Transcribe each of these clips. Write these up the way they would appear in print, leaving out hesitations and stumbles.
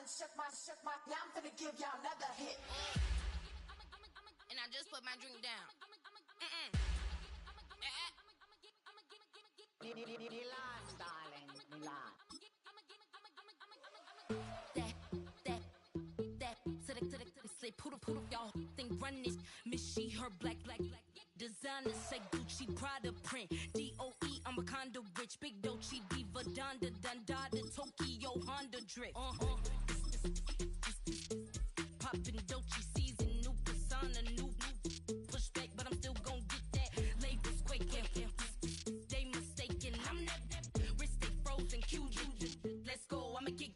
done shook my, now I'm finna give y'all another hit. And I just put my drink down. Milan, darling, Milan. Say poodle, y'all think run this. Miss she, her black. Designer say Gucci, Prada print. DOE, I'm a condo rich. Big Dolce, Diva, Donda, Tokyo, Honda drip. Poppin' Dolce season, new persona, new pushback, but I'm still gon' get that. Labels quaking, they mistaken. I'm that wrist stay frozen, QG. Let's go, I'ma get.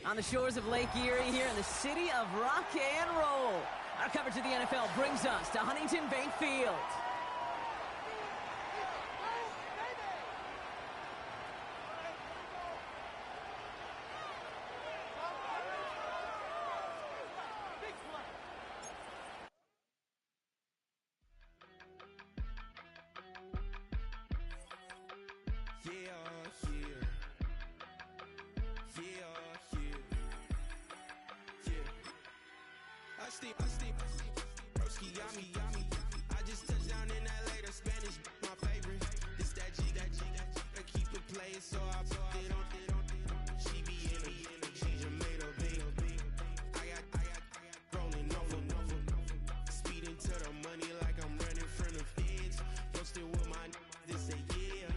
On the shores of Lake Erie here in the city of rock and roll. Our coverage of the NFL brings us to Huntington Bank Field. Broski got me. I just touched down in LA, the Spanish, my favorite. This that G, I keep it playing, so I put it on. She be in it, she just made a big. I got rolling over. Speeding to the money like I'm running from the feds. Posted with my they say yeah.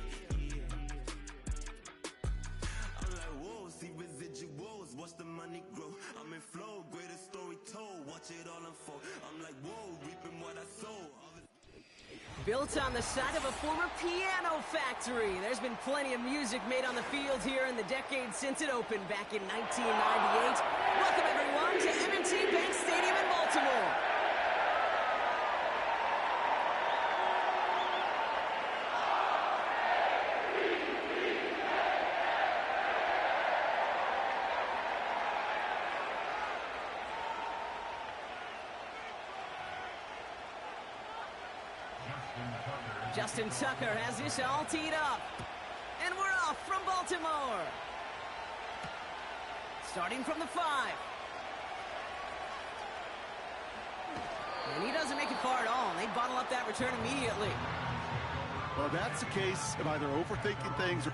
I'm like, whoa, see residuals, watch the money grow. I'm in flow, greatest story told, watch it all unfold. I'm like, whoa, reaping what I sow. Built on the side of a former piano factory, there's been plenty of music made on the field here in the decade since it opened back in 1998. Welcome everyone to M&T Bank Stadium in Baltimore. Justin Tucker has this all teed up. And we're off from Baltimore. Starting from the 5. And he doesn't make it far at all. They bottle up that return immediately. Well, that's the case of either overthinking things or...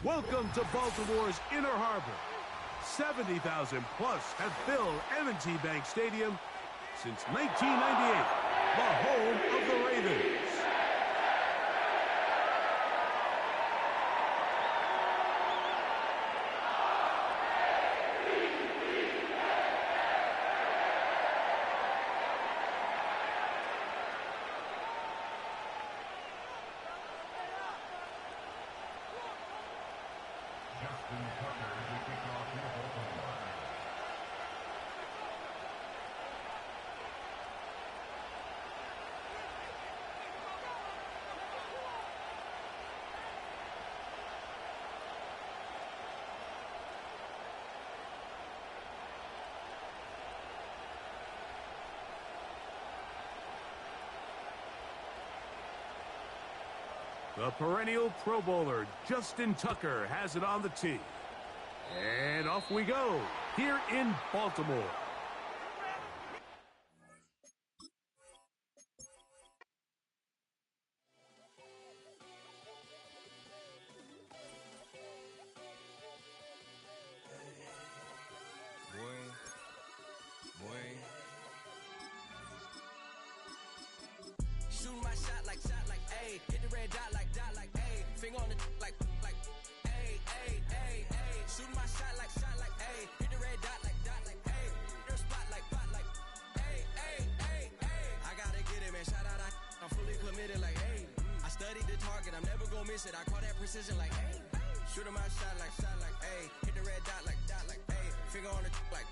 Welcome to Baltimore's Inner Harbor. 70,000 plus have filled M&T Bank Stadium since 1998, the home of the Ravens. The perennial Pro Bowler, Justin Tucker, has it on the tee. And off we go, here in Baltimore. Shooting my shot like, ayy. Hit the red dot like, ayy. Finger on the like, ayy, ayy, ayy, ayy. Shooting my shot like, ayy. Hit the red dot like, ayy. Their spot like, ayy, ayy, ayy, ayy. I gotta get it, man. Shout out, I'm fully committed like, ayy. I studied the target, I'm never gonna miss it. I call that precision like, ayy. Shooting my shot like, ayy. Hit the red dot like, ayy. Finger on the like,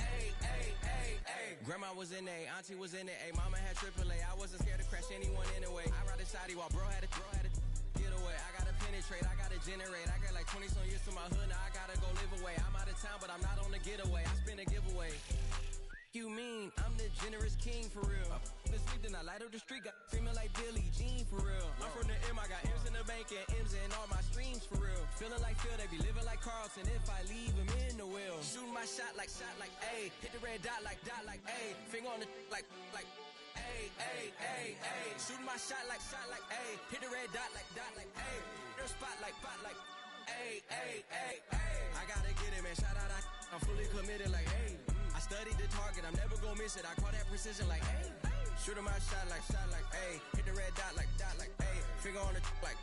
ayy, ayy, ayy, ayy. Grandma was in A, auntie was in it, ayy. Mama had AAA, I wasn't scared to crash anyone anyway. I ride a shotty while bro had a get away. I gotta penetrate, I gotta generate. I got like 20 some years to my hood, now I gotta go live away. I'm out of town, but I'm not on the getaway. I spin a giveaway. You mean I'm the generous king for real? The sleep, then I light up the street, got screaming like Billie Jean for real. I'm from the M, I got M's in the bank and M's in all my streams for real. Feeling like Phil, they be living like Carlton if I leave him in the wheel. Shooting my shot like, ayy. Hit the red dot like, ayy. Finger on the like, ayy, ayy, ayy, ayy. Shooting my shot like, ayy. Hit the red dot like, ayy. Their spot like, ayy, ayy, ayy, ayy. I gotta get it, man. Shout out, I'm fully committed like, ayy. I studied the target, I'm never gonna miss it. I call that precision like, ayy. Shooting my shot like, ayy. Hit the red dot like, ayy. Finger on the like,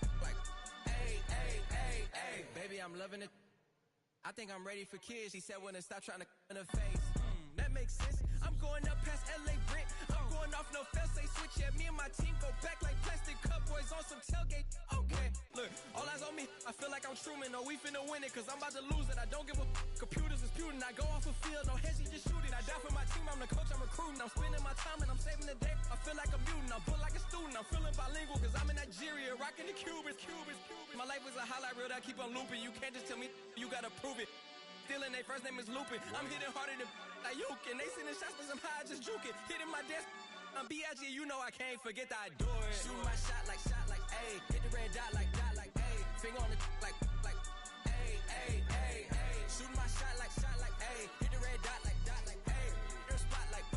ayy, ayy, ayy, ayy. Baby, I'm loving it. I think I'm ready for kids. She said when to stop trying to in her face. That makes sense. I'm going up past LA Brent. I'm going off no fail, say switch. Yeah, me and my team go back like plastic cup boys on some tailgate. Okay, look, all eyes on me. I feel like I'm Truman. No, we finna win it, cause I'm about to lose it. I don't give a computers disputing. I go off a field, no heads, just shooting. I die for my team, I'm the coach, I'm recruiting. I'm spending my time and I'm saving the day. I feel like a mutant, I'm built like a student. I'm feeling bilingual, cause I'm in Nigeria, rocking the Cubans. My life is a highlight reel that I keep on looping. You can't just tell me, you gotta prove it. Stealing, they first name is Lupin. I'm hitting harder than like Yukin. They sending shots for some high, just juking. Hitting my desk, I'm B.I.G. You know I can't forget that I do it. Shooting my shot like, ayy. Hit the red dot like, ayy. Finger on the like, ayy, ayy, ayy, ayy. Shooting my shot like, ayy. Hit the red dot like, ayy. Their spot like,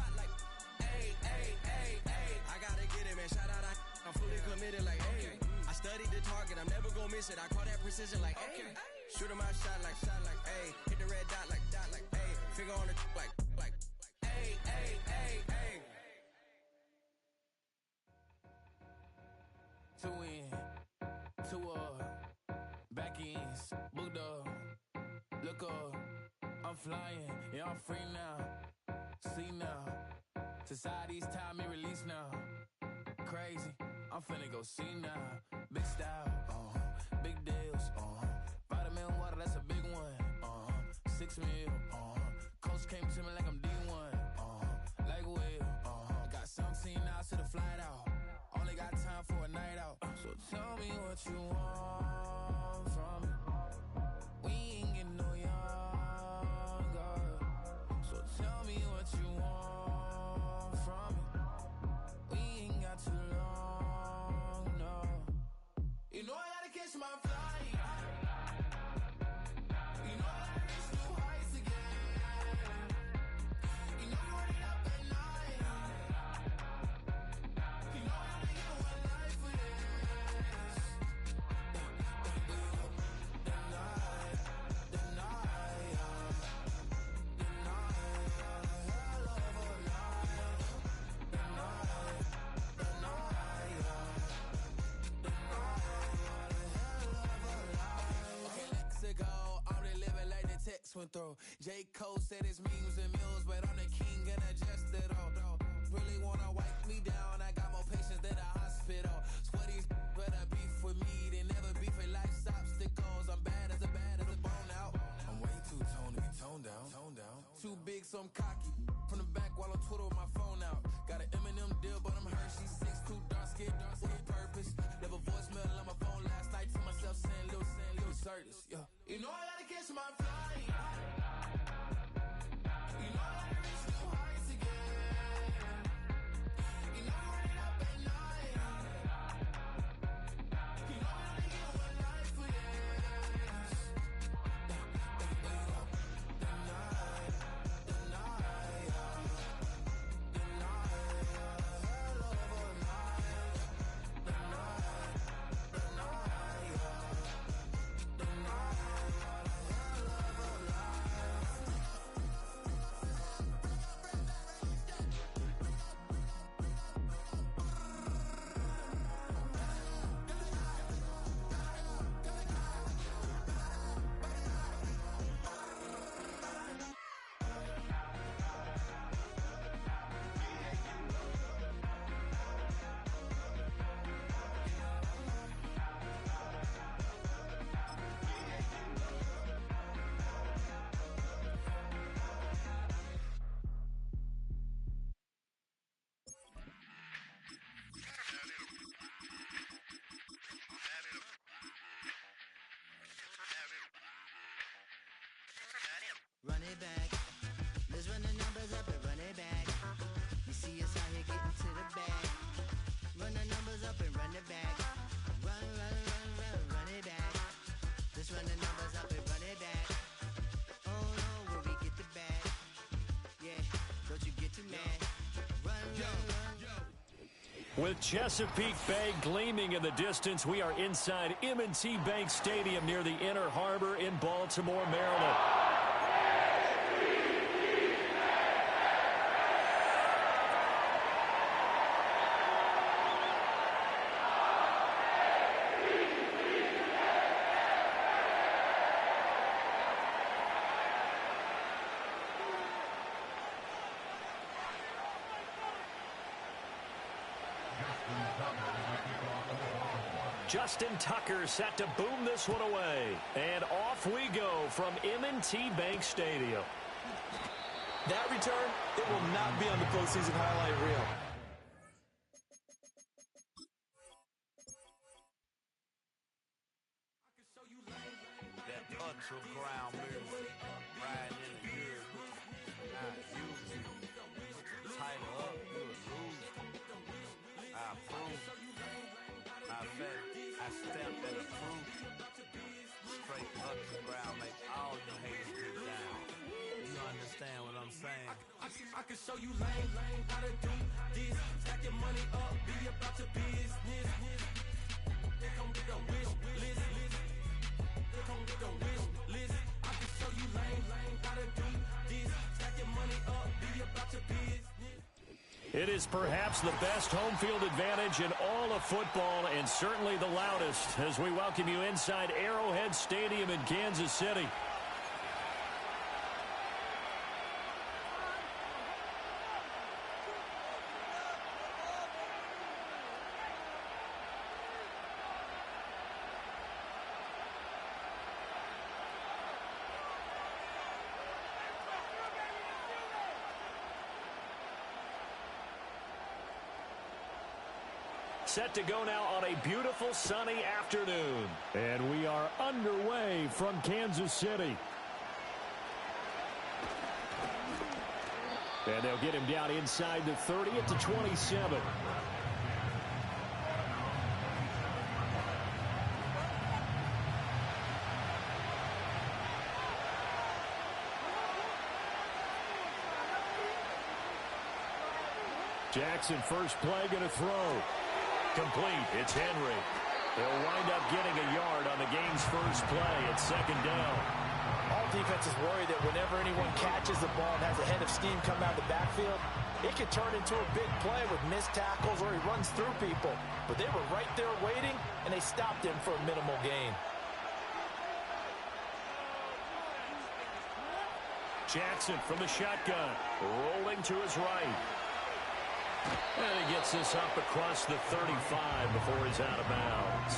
ayy, ayy, ayy, ayy. I gotta get it, man. Shout out, I'm fully committed like, ayy. I studied the target, I'm never gonna miss it. I call that precision like, ayy. Shooting my shot like, ayy. Hit the red dot like, ayy. Finger on the like, ayy, ayy, ayy, ayy. Two in, two back ends, booked up. Look up, I'm flying, yeah, I'm free now. See now, society's time me release now. Crazy, I'm finna go see now. Big style, big deals, vitamin water, that's a big one. 6 mil, coach came to me like I'm D1, like Will. Got 17 hours to the flight out. Only got time for a night out. So tell me what you want from me. We ain't getting no younger. So tell me what you want from me. We ain't got too long, no. You know I gotta catch my flight. You know I gotta reach new heights again. You know you running up at night. You know I gotta get one life for this. Went through. J. Cole said it's memes and mules, but I'm the king and I just it all. Really wanna wipe me down, I got more patience than a hospital. Sweaties better beef with me, they never beef with life's obstacles. I'm bad as a bone out. I'm way too toned to be toned down. Too big, so I'm cocky. From the back while I'm Twitter with my phone out. Got an Eminem deal, but I'm Hershey. 6'2", dark skin, with a purpose. Never voicemail on my phone last night to myself saying little Curtis, yeah. You know I gotta catch my flight. You know I gotta reach new heights again. You know I'm running up at night. You know I only get one life for this. The night, up and run it back. Run, run, run, run, run it back. Let's run the numbers up and run it back. Oh no, where we get the bag. Yeah, don't you get too mad. Run, run, run. With Chesapeake Bay gleaming in the distance, we are inside M&T Bank Stadium near the Inner Harbor in Baltimore, Maryland. Justin Tucker set to boom this one away. And off we go from M&T Bank Stadium. That return, it will not be on the postseason highlight reel. That ultra ground music, riding in the years, I use it. Tighten up, you'll lose. I approve. I bet I stepped and approved. Straight ultra ground make all you haters get down. You understand what I'm saying? I can show you lame, how to do this. Stack your money up, be about your business. They come with a wish list. They come with a wish list. I can show you lame, how to do this. Stack your money up, be about your business. It is perhaps the best home field advantage in all of football, and certainly the loudest, as we welcome you inside Arrowhead Stadium in Kansas City. Set to go now on a beautiful sunny afternoon. And we are underway from Kansas City. And they'll get him down inside the 30 at the 27. Jackson, first play, going to throw. Complete. It's Henry. They'll wind up getting a yard on the game's first play at second down. All defenses worry that whenever anyone catches the ball and has a head of steam come out of the backfield, it could turn into a big play with missed tackles or he runs through people. But they were right there waiting, and they stopped him for a minimal gain. Jackson from the shotgun, rolling to his right. And he gets this up across the 35 before he's out of bounds.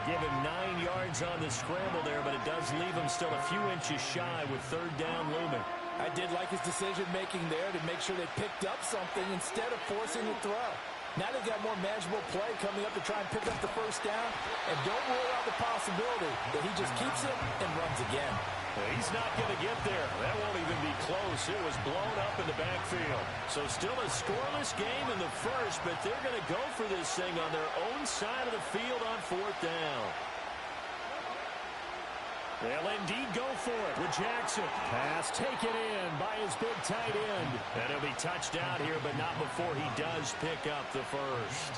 Give him 9 yards on the scramble there, but it does leave him still a few inches shy with third down looming. I did like his decision-making there to make sure they picked up something instead of forcing the throw. Now they've got more manageable play coming up to try and pick up the first down. And don't rule out the possibility that he just keeps it and runs again. Well, he's not going to get there. That won't even be close. It was blown up in the backfield. So still a scoreless game in the first, but they're going to go for this thing on their own side of the field on fourth down. They'll indeed go for it with Jackson. Pass taken in by his big tight end. And he'll be touched out here, but not before he does pick up the first.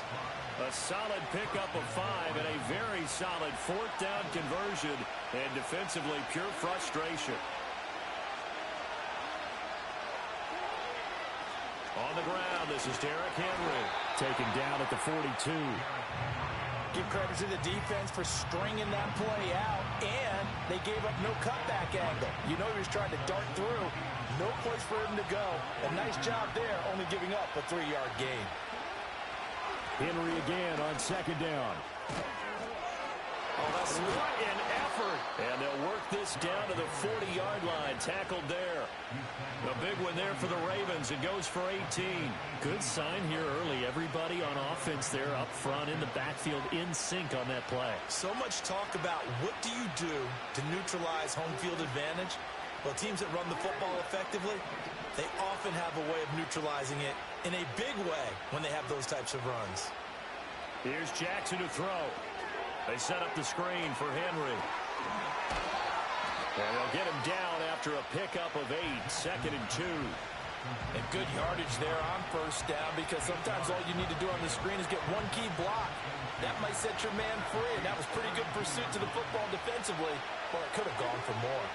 A solid pickup of 5 and a very solid fourth down conversion, and defensively pure frustration. On the ground, this is Derrick Henry. Taken down at the 42. Give credit to the defense for stringing that play out, and they gave up no cutback angle. You know he was trying to dart through. No place for him to go. A nice job there, only giving up a 3-yard gain. Henry again on second down. Oh, that's what an effort. And they'll work this down to the 40-yard line. Tackled there. A big one there for the Ravens. It goes for 18. Good sign here early. Everybody on offense there up front in the backfield in sync on that play. So much talk about what do you do to neutralize home field advantage. Well, teams that run the football effectively, they often have a way of neutralizing it in a big way when they have those types of runs. Here's Jackson to throw. They set up the screen for Henry. And they'll get him down after a pickup of 8, 2nd and 2. And good yardage there on first down, because sometimes all you need to do on the screen is get one key block. That might set your man free, and that was pretty good pursuit to the football defensively. Well, it could have gone for more.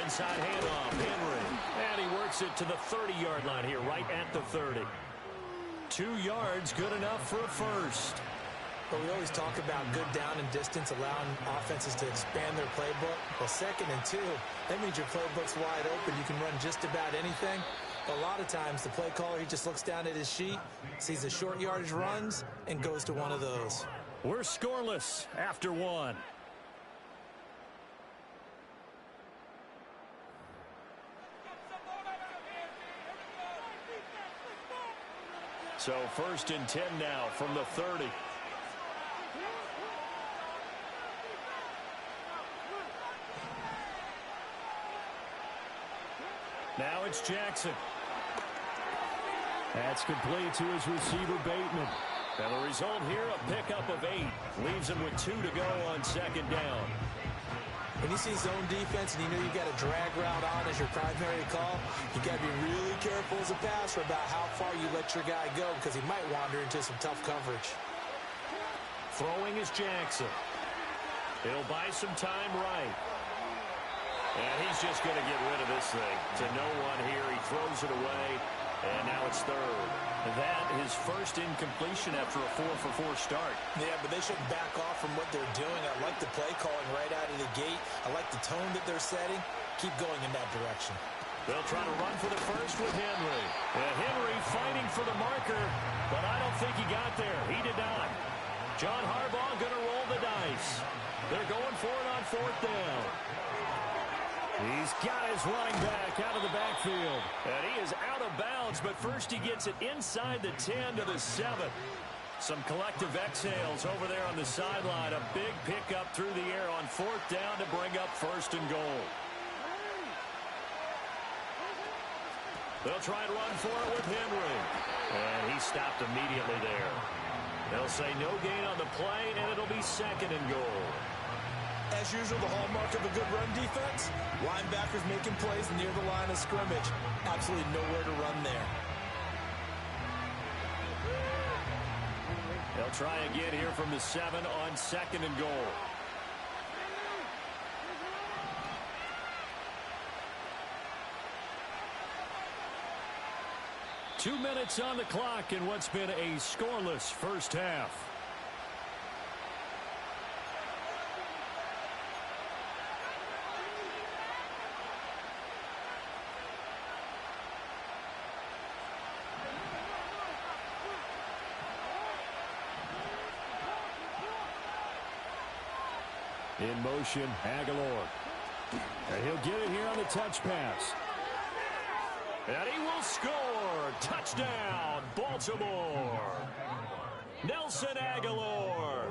Inside handoff, Henry. And he works it to the 30-yard line here, right at the 30. 2 yards, good enough for a first. But we always talk about good down and distance, allowing offenses to expand their playbook. Well, 2nd and 2, that means your playbook's wide open. You can run just about anything. But a lot of times, the play caller, he just looks down at his sheet, sees the short yardage runs, and goes to one of those. We're scoreless after 1. So 1st and 10 now from the 30. Now it's Jackson. That's complete to his receiver, Bateman. And the result here, a pickup of 8. Leaves him with 2 to go on 2nd down. When you see zone defense and you know you've got a drag route on as your primary call, you got to be really careful as a passer about how far you let your guy go, because he might wander into some tough coverage. Throwing is Jackson. He'll buy some time right. And he's just going to get rid of this thing. To no one here. He throws it away. And now it's 3rd. That is first incompletion after a 4-for-4 start. Yeah, but they shouldn't back off from what they're doing. I like the play calling right out of the gate. I like the tone that they're setting. Keep going in that direction. They'll try to run for the first with Henry. And Henry fighting for the marker, but I don't think he got there. He did not. John Harbaugh going to roll the dice. They're going for it on 4th down. He's got his running back out of the backfield. And he is out of bounds, but first he gets it inside the 10 to the 7. Some collective exhales over there on the sideline. A big pickup through the air on 4th down to bring up 1st and goal. They'll try and run for it with Henry. And he stopped immediately there. They'll say no gain on the play, and it'll be 2nd and goal. As usual, the hallmark of a good run defense, linebackers making plays near the line of scrimmage. Absolutely nowhere to run there. They'll try again here from the 7 on 2nd and goal. Two minutes on the clock in what's been a scoreless first half. In motion, Aguilar. And he'll get it here on the touch pass. And he will score. Touchdown, Baltimore. Nelson Aguilar.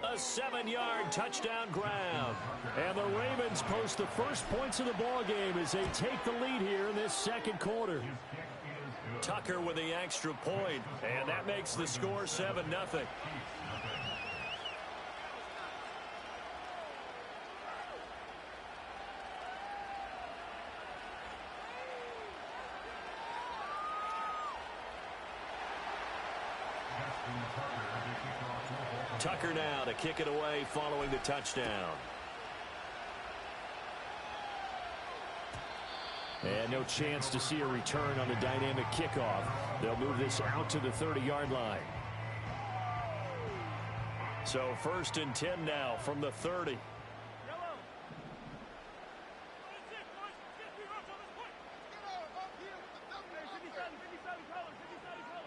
A 7-yard touchdown grab. And the Ravens post the first points of the ball game as they take the lead here in this 2nd quarter. Tucker with the extra point, and that makes the score 7-0. Tucker now to kick it away following the touchdown. And no chance to see a return on the dynamic kickoff. They'll move this out to the 30-yard line. So 1st and 10 now from the 30.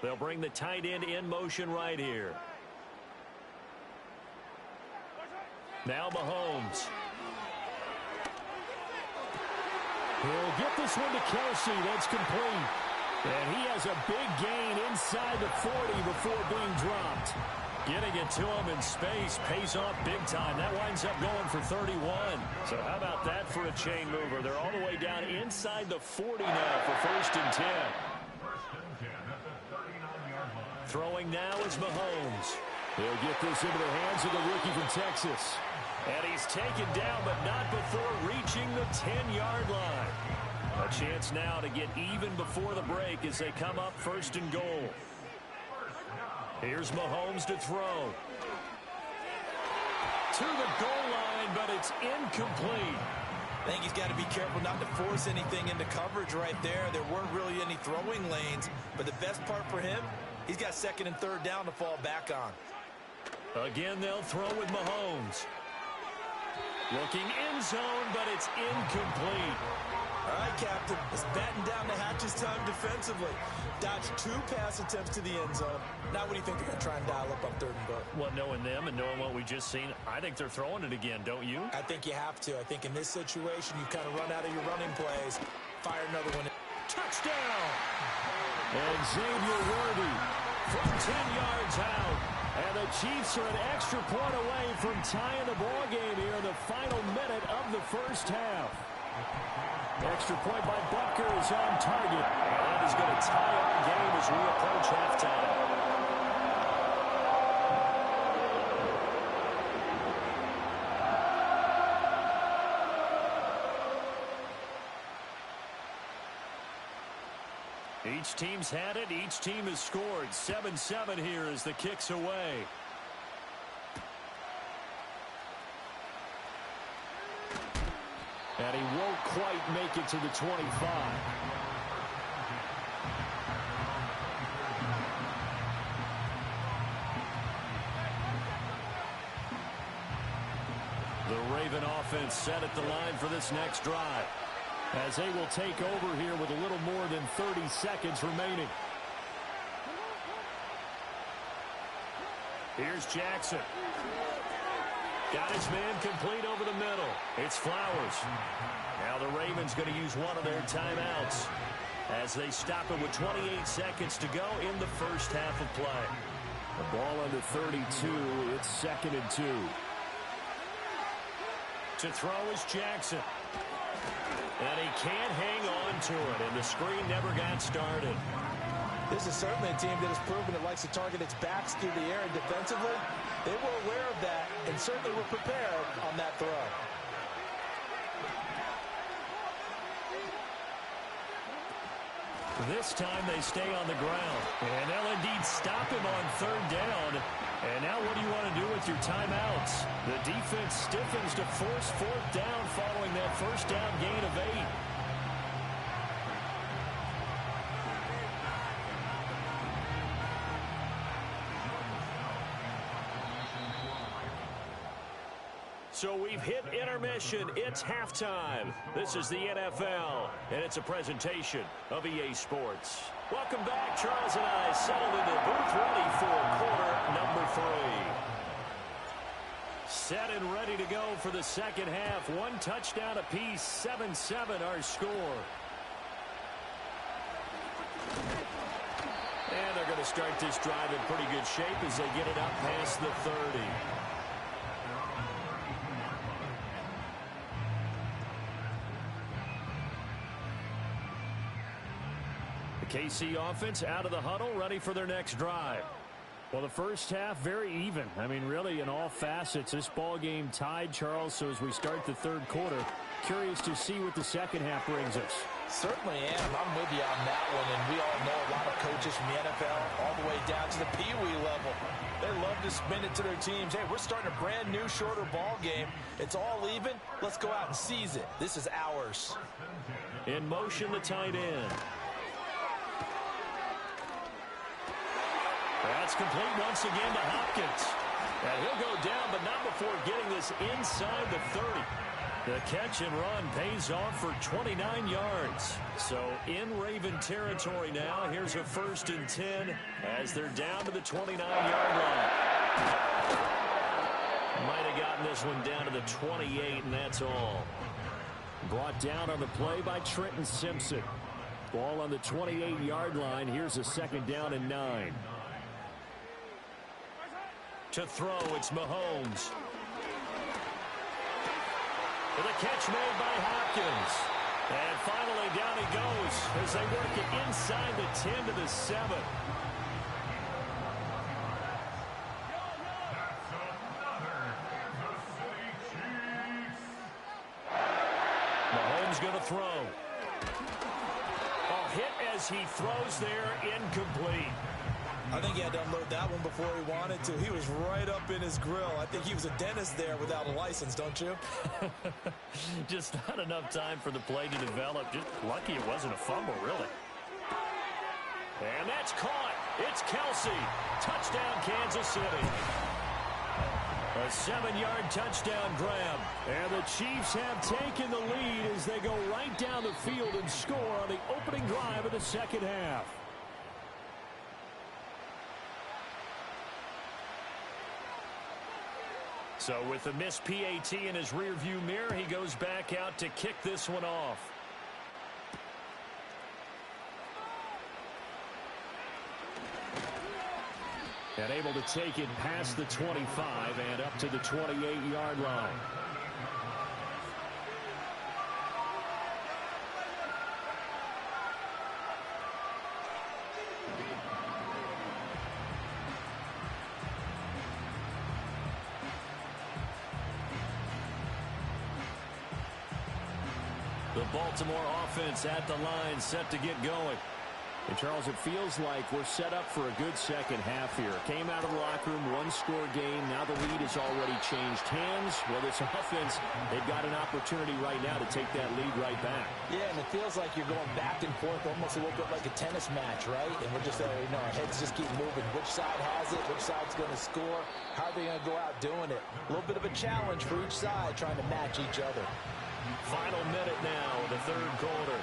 They'll bring the tight end in motion right here. Now Mahomes. He'll get this one to Kelsey. That's complete. And he has a big gain inside the 40 before being dropped. Getting it to him in space pays off big time. That winds up going for 31. So how about that for a chain mover? They're all the way down inside the 40 now for 1st and 10. Throwing now is Mahomes. He'll get this into the hands of the rookie from Texas. And he's taken down, but not before reaching the 10-yard line. A chance now to get even before the break as they come up 1st and goal. Here's Mahomes to throw. To the goal line, but it's incomplete. I think he's got to be careful not to force anything into coverage right there. There weren't really any throwing lanes, but the best part for him, he's got 2nd and 3rd down to fall back on. Again, they'll throw with Mahomes. Looking end zone, but it's incomplete. All right, Captain. It's batten down the hatches time defensively. Dodged 2 pass attempts to the end zone. Now what do you think they're going to try and dial up on 3rd and goal? Well, knowing them and knowing what we just seen, I think they're throwing it again, don't you? I think you have to. I think in this situation, you kind of run out of your running plays, fire another one. Touchdown! And Xavier Worthy from 10 yards out. And the Chiefs are an extra point away from tying the ball game here in the final minute of the 1st half. Extra point by Butker is on target. And that is going to tie up the game as we approach halftime. Each team's had it. Each team has scored. 7-7 here as the kick's away. And he won't quite make it to the 25. The Raven offense set at the line for this next drive, as they will take over here with a little more than 30 seconds remaining. Here's Jackson. Got his man complete over the middle. It's Flowers. Now the Ravens going to use one of their timeouts as they stop it with 28 seconds to go in the 1st half of play. The ball under 32. It's 2nd and 2. To throw is Jackson. And he can't hang on to it, and the screen never got started. This is certainly a team that has proven it likes to target its backs through the air, and defensively, they were aware of that and certainly were prepared on that throw. This time they stay on the ground, and they'll indeed stop him on 3rd down. And now what do you want to do with your timeouts? The defense stiffens to force 4th down following that 1st down gain of 8. So we've hit intermission. It's halftime. This is the NFL, and it's a presentation of EA Sports. Welcome back. Charles and I settled in the booth ready for quarter number 3. Set and ready to go for the 2nd half. 1 touchdown apiece. 7-7 our score. And they're going to start this drive in pretty good shape as they get it up past the 30. KC offense out of the huddle, ready for their next drive. Well, the 1st half, very even. I mean, really, in all facets, this ball game tied, Charles. So as we start the 3rd quarter, curious to see what the 2nd half brings us. Certainly am. I'm with you on that one. And we all know a lot of coaches from the NFL all the way down to the Pee-wee level. They love to spin it to their teams. Hey, we're starting a brand new, shorter ball game. It's all even. Let's go out and seize it. This is ours. In motion, the tight end. That's complete once again to Hopkins. And he'll go down, but not before getting this inside the 30. The catch and run pays off for 29 yards. So in Raven territory now, here's a 1st and 10 as they're down to the 29-yard line. Might have gotten this one down to the 28, and that's all. Brought down on the play by Trenton Simpson. Ball on the 28-yard line. Here's a 2nd down and 9. To throw, it's Mahomes. And the catch made by Hopkins. And finally down he goes as they work it inside the 10 to the 7. going to throw. A hit as he throws there, incomplete. I think he had to unload that one before he wanted to. He was right up in his grill. I think he was a dentist there without a license, don't you? Just not enough time for the play to develop. Just lucky it wasn't a fumble, really. And that's caught. It's Kelsey. Touchdown, Kansas City. A 7-yard touchdown grab. And the Chiefs have taken the lead as they go right down the field and score on the opening drive of the second half. So with the missed PAT in his rearview mirror, he goes back out to kick this one off. And able to take it past the 25 and up to the 28-yard line. The Baltimore offense at the line, set to get going. And, Charles, it feels like we're set up for a good second half here. Came out of the locker room, one-score game. Now the lead has already changed hands. Well, this offense, they've got an opportunity right now to take that lead right back. Yeah, and it feels like you're going back and forth almost a little bit like a tennis match, right? And we're just, our heads just keep moving. Which side has it? Which side's going to score? How are they going to go out doing it? A little bit of a challenge for each side, trying to match each other. Final minute now, the third quarter.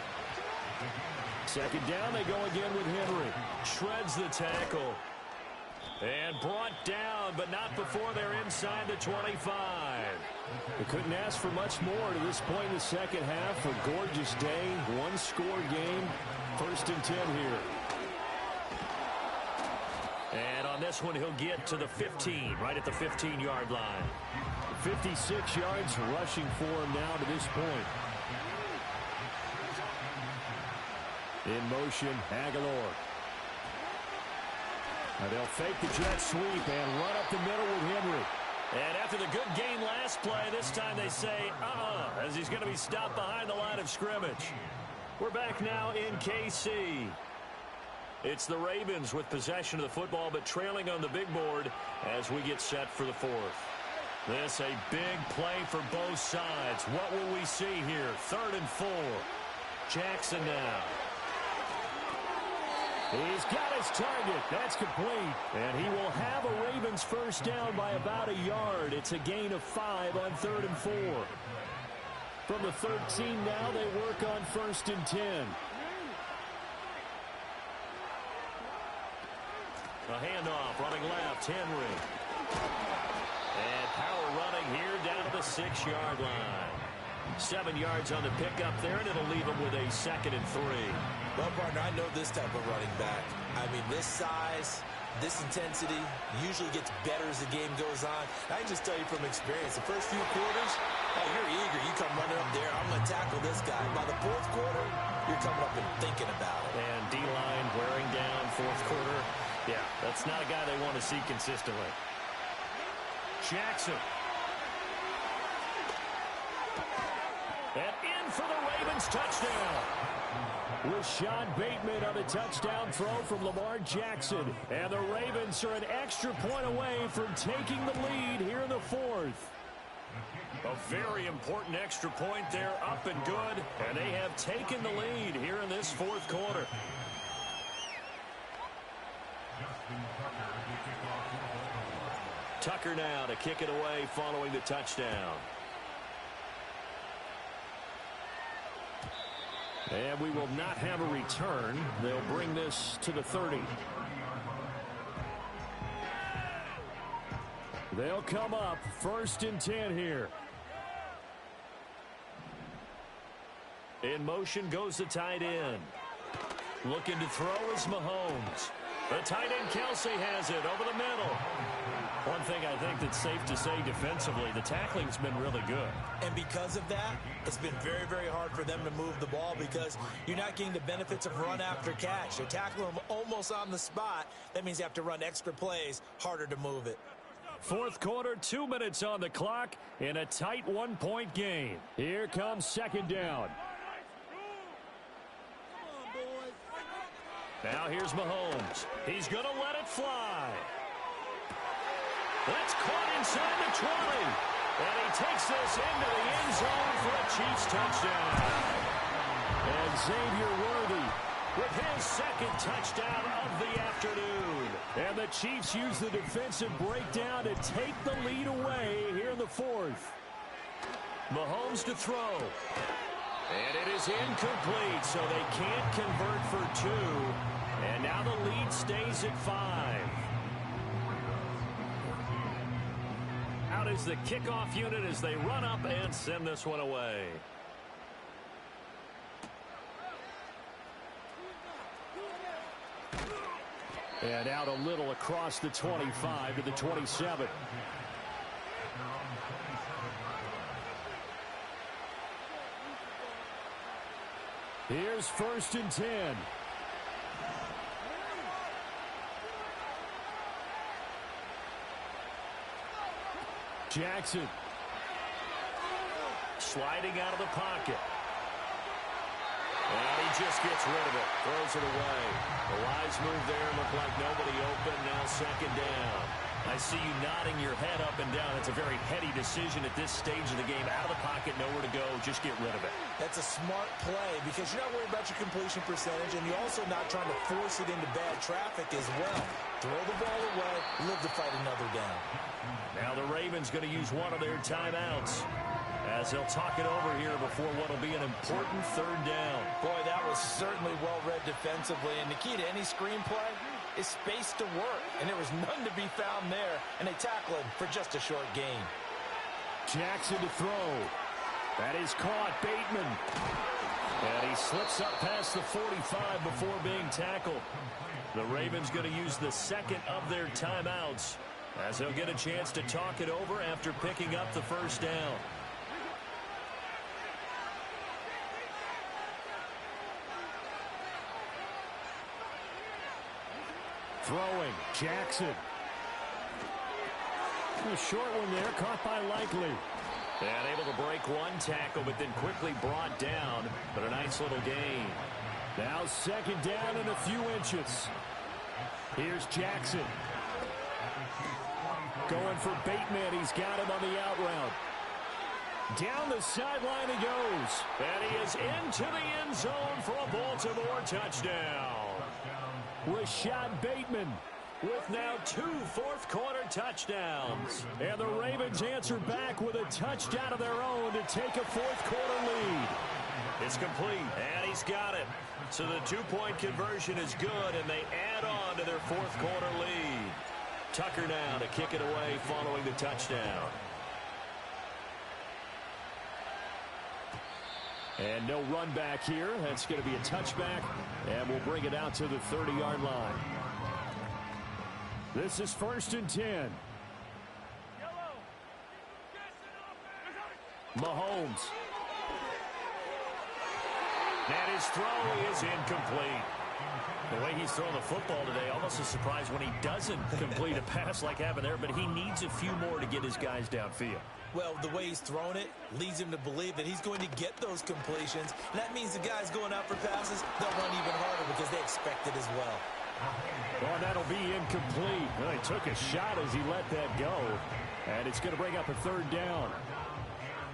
Second down, they go again with Henry. Shreds the tackle. And brought down, but not before they're inside the 25. They couldn't ask for much more to this point in the second half. A gorgeous day, one-score game. 1st and 10 here. And on this one, he'll get to the 15, right at the 15-yard line. 56 yards rushing for him now to this point. In motion, Aguilar. Now they'll fake the jet sweep and run up the middle with Henry. And after the good game last play, this time they say, as he's going to be stopped behind the line of scrimmage. We're back now in KC. It's the Ravens with possession of the football, but trailing on the big board as we get set for the fourth. This a big play for both sides. What will we see here? 3rd and 4. Jackson now. He's got his target. That's complete. And he will have a Ravens first down by about a yard. It's a gain of 5 on 3rd and 4. From the 13 now, they work on 1st and 10. A handoff, running left, Henry. And power running here down to the 6-yard line. 7 yards on the pickup there, and it'll leave him with a 2nd and 3. Well, partner, I know this type of running back. I mean, this size, this intensity usually gets better as the game goes on. I can just tell you from experience, the first few quarters, you're eager. You come running up there, I'm going to tackle this guy. By the 4th quarter, you're coming up and thinking about it. And D-line wearing down 4th quarter. Yeah, that's not a guy they want to see consistently. Jackson. And in for the Ravens touchdown. With Sean Bateman on a touchdown throw from Lamar Jackson. And the Ravens are an extra point away from taking the lead here in the 4th. A very important extra point there, up and good. And they have taken the lead here in this 4th quarter. Tucker now to kick it away following the touchdown. And we will not have a return. They'll bring this to the 30. They'll come up 1st and 10 here. In motion goes the tight end. Looking to throw is Mahomes. The tight end Kelsey has it over the middle. One thing I think that's safe to say defensively, the tackling's been really good. And because of that, it's been very, very hard for them to move the ball because you're not getting the benefits of run after catch. They're tackling them almost on the spot. That means you have to run extra plays, harder to move it. 4th quarter, 2 minutes on the clock in a tight 1-point game. Here comes 2nd down. Now here's Mahomes. He's going to let it fly. That's caught inside the 20. And he takes this into the end zone for a Chiefs touchdown. And Xavier Worthy with his second touchdown of the afternoon. And the Chiefs use the defensive breakdown to take the lead away here in the fourth. Mahomes to throw. And it is incomplete, so they can't convert for two. And now the lead stays at 5. Out is the kickoff unit as they run up and send this one away. And out a little across the 25 to the 27. Here's 1st and 10. Jackson. Sliding out of the pocket. And he just gets rid of it. Throws it away. The wise move there. Looked like nobody open. Now 2nd down. I see you nodding your head up and down. It's a very heady decision at this stage of the game. Out of the pocket, nowhere to go. Just get rid of it. That's a smart play because you're not worried about your completion percentage, and you're also not trying to force it into bad traffic as well. Throw the ball away, live to fight another down. Now the Ravens going to use one of their timeouts as they'll talk it over here before what will be an important 3rd down. Boy, that was certainly well-read defensively, and the key to any screenplay is space to work, and there was none to be found there, and they tackle him for just a short gain. Jackson to throw. That is caught. Bateman. And he slips up past the 45 before being tackled. The Ravens going to use the 2nd of their timeouts as they'll get a chance to talk it over after picking up the 1st down. Throwing. Jackson. A short one there, caught by Likely. And able to break one tackle, but then quickly brought down. But a nice little gain. Now 2nd down and a few inches. Here's Jackson. Going for Bateman. He's got him on the out route. Down the sideline he goes. And he is into the end zone for a Baltimore touchdown. Rashad Bateman with now 2 fourth-quarter touchdowns. And the Ravens answer back with a touchdown of their own to take a fourth-quarter lead. It's complete, and he's got it. So the 2-point conversion is good, and they add on to their fourth-quarter lead. Tucker now to kick it away following the touchdown. And no run back here. That's going to be a touchback, and we'll bring it out to the 30-yard line. This is 1st and 10. Mahomes. And his throw is incomplete. The way he's throwing the football today, almost a surprise when he doesn't complete a pass like happened there, but he needs a few more to get his guys downfield. Well, the way he's thrown it leads him to believe that he's going to get those completions. And that means the guys going out for passes, they'll run even harder because they expect it as well. Well, that'll be incomplete. Well, he took a shot as he let that go. And it's going to bring up a 3rd down.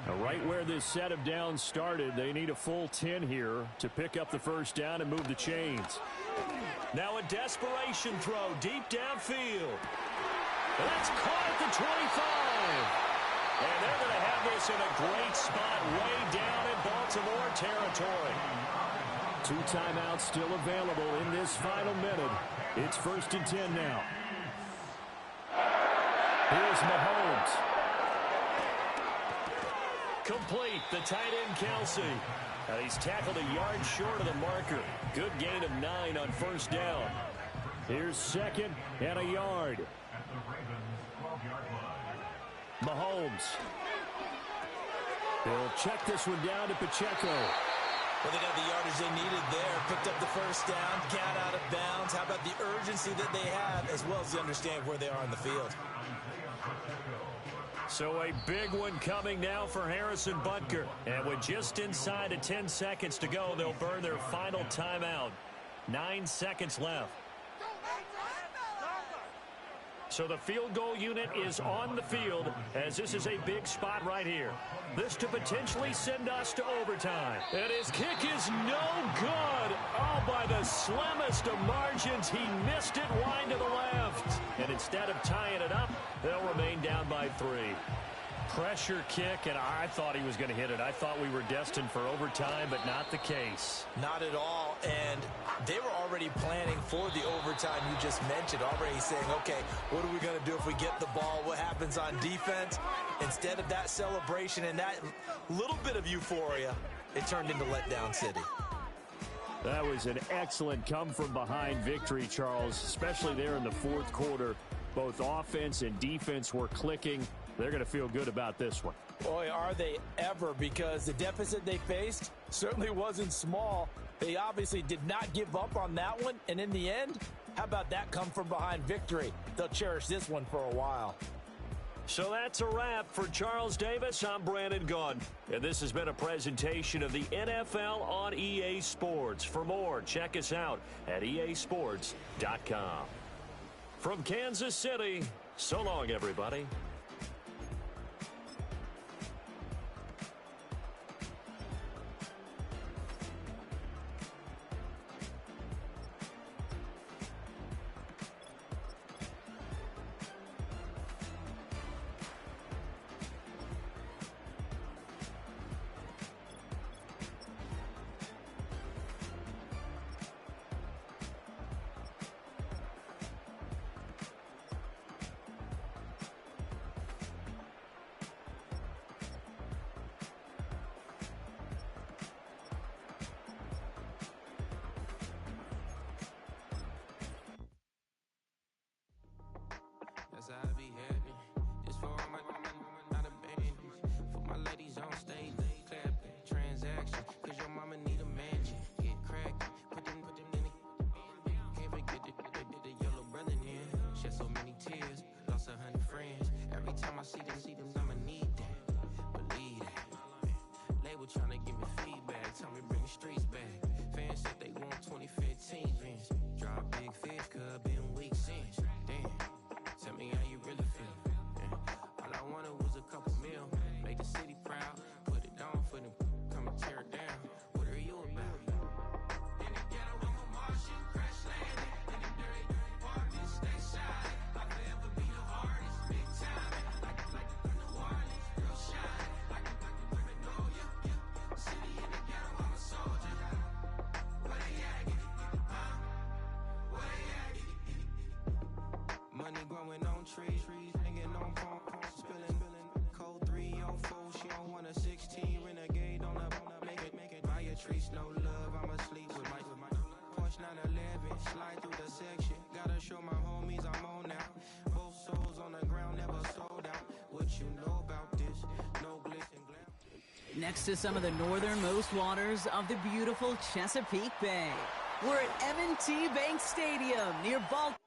Now, right where this set of downs started, they need a full 10 here to pick up the 1st down and move the chains. Now a desperation throw deep downfield. That's caught at the 25. And they're going to have this in a great spot way down in Baltimore territory. 2 timeouts still available in this final minute. It's 1st and 10 now. Here's Mahomes. Complete. The tight end, Kelsey. And he's tackled a yard short of the marker. Good gain of 9 on 1st down. Here's 2nd and a yard. Mahomes. They'll check this one down to Pacheco. Well, they got the yardage they needed there. Picked up the 1st down, got out of bounds. How about the urgency that they have, as well as they understand where they are on the field. So a big one coming now for Harrison Butker. And with just inside of 10 seconds to go, they'll burn their final timeout. 9 seconds left. So the field goal unit is on the field as this is a big spot right here. This to potentially send us to overtime. And his kick is no good. Oh, by the slimmest of margins, he missed it wide to the left. And instead of tying it up, they'll remain down by 3. Pressure kick, and I thought he was going to hit it. I thought we were destined for overtime, but not the case. Not at all, and they were already planning for the overtime you just mentioned, already saying, okay, what are we going to do if we get the ball? What happens on defense? Instead of that celebration and that little bit of euphoria, it turned into letdown city. That was an excellent come-from-behind victory, Charles, especially there in the fourth quarter. Both offense and defense were clicking. They're going to feel good about this one. Boy, are they ever, because the deficit they faced certainly wasn't small. They obviously did not give up on that one, and in the end, how about that come-from-behind victory? They'll cherish this one for a while. So that's a wrap for Charles Davis. I'm Brandon Gunn, and this has been a presentation of the NFL on EA Sports. For more, check us out at easports.com. From Kansas City, so long, everybody. That's how I be happening. This for all my not abandoned. For my ladies on stage, clapping transactions. Cause your mama need a mansion. Get cracked, put them in the. Can't forget the yellow brother in. Shed so many tears, lost 100 friends. Every time I see them, I'ma need that. Believe that. Label trying to give me feedback. Tell me bring the streets back. Fans said they want 2015 Vince. Drop big fish, cuz been weak since. Damn. Tell me how you really feel. Yeah. All I wanted was a couple mil. Make the city proud. Put it down for them. Come and tear it down. What are you about? In the ghetto, I'm a Martian. Crash landing. In the dirty apartment. Stay shine. I'll forever be the hardest. Big time. Like New Orleans. Real shine. Like women know ya. City in the ghetto, I'm a soldier. Where they at? Where they at? Money growing on trees, hanging on palm, spilling, code 3 on 4. She don't want a 16, renegade on a make it. Buy a tree, no love, I'ma sleep with my Porsche 911, slide through the section. Gotta show my homies I'm on now. Both souls on the ground, never sold out. What you know about this? No glitz and glam. Next to some of the northernmost waters of the beautiful Chesapeake Bay, we're at M&T Bank Stadium near Baltimore.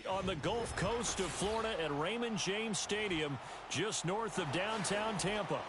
On the Gulf Coast of Florida at Raymond James Stadium, just north of downtown Tampa.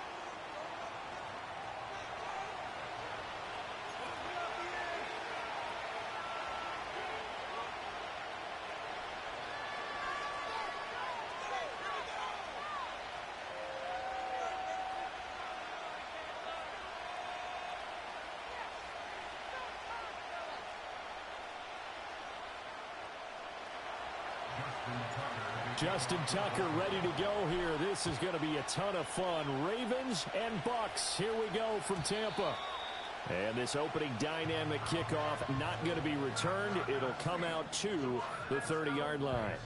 Justin Tucker ready to go here. This is going to be a ton of fun. Ravens and Bucks. Here we go from Tampa. And this opening dynamic kickoff not going to be returned. It'll come out to the 30-yard line.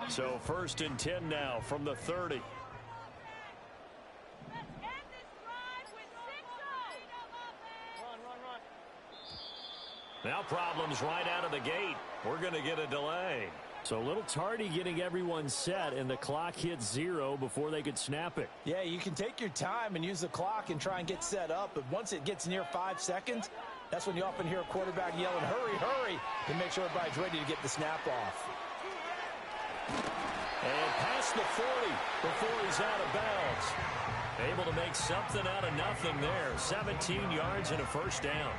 So 1st and 10 now from the 30. Now problems right out of the gate. We're going to get a delay. So a little tardy getting everyone set, and the clock hits 0 before they could snap it. Yeah, you can take your time and use the clock and try and get set up, but once it gets near 5 seconds, that's when you often hear a quarterback yelling, hurry, hurry, to make sure everybody's ready to get the snap off. And past the 40 before he's out of bounds. Able to make something out of nothing there. 17 yards and a first down.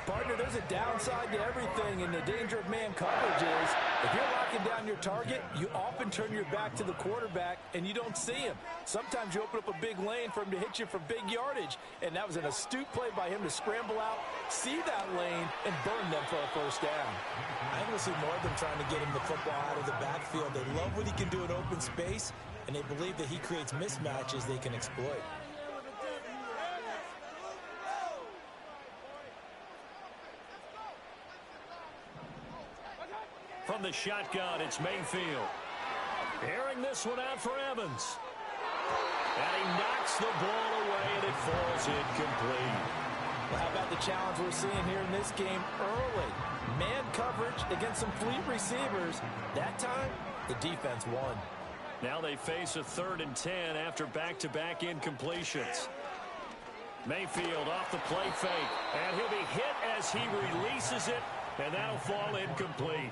Partner, there's a downside to everything, and the danger of man coverage is if you're locking down your target, you often turn your back to the quarterback and you don't see him. Sometimes you open up a big lane for him to hit you for big yardage, and that was an astute play by him to scramble out, see that lane, and burn them for a first down. I think we'll see more of them trying to get him the football out of the backfield. They love what he can do in open space, and they believe that he creates mismatches they can exploit. From the shotgun, it's Mayfield. Airing this one out for Evans. And he knocks the ball away, and it falls incomplete. Well, how about the challenge we're seeing here in this game early? Man coverage against some fleet receivers. That time, the defense won. Now they face a 3rd and 10 after back-to-back incompletions. Mayfield off the play fake, and he'll be hit as he releases it, and that'll fall incomplete.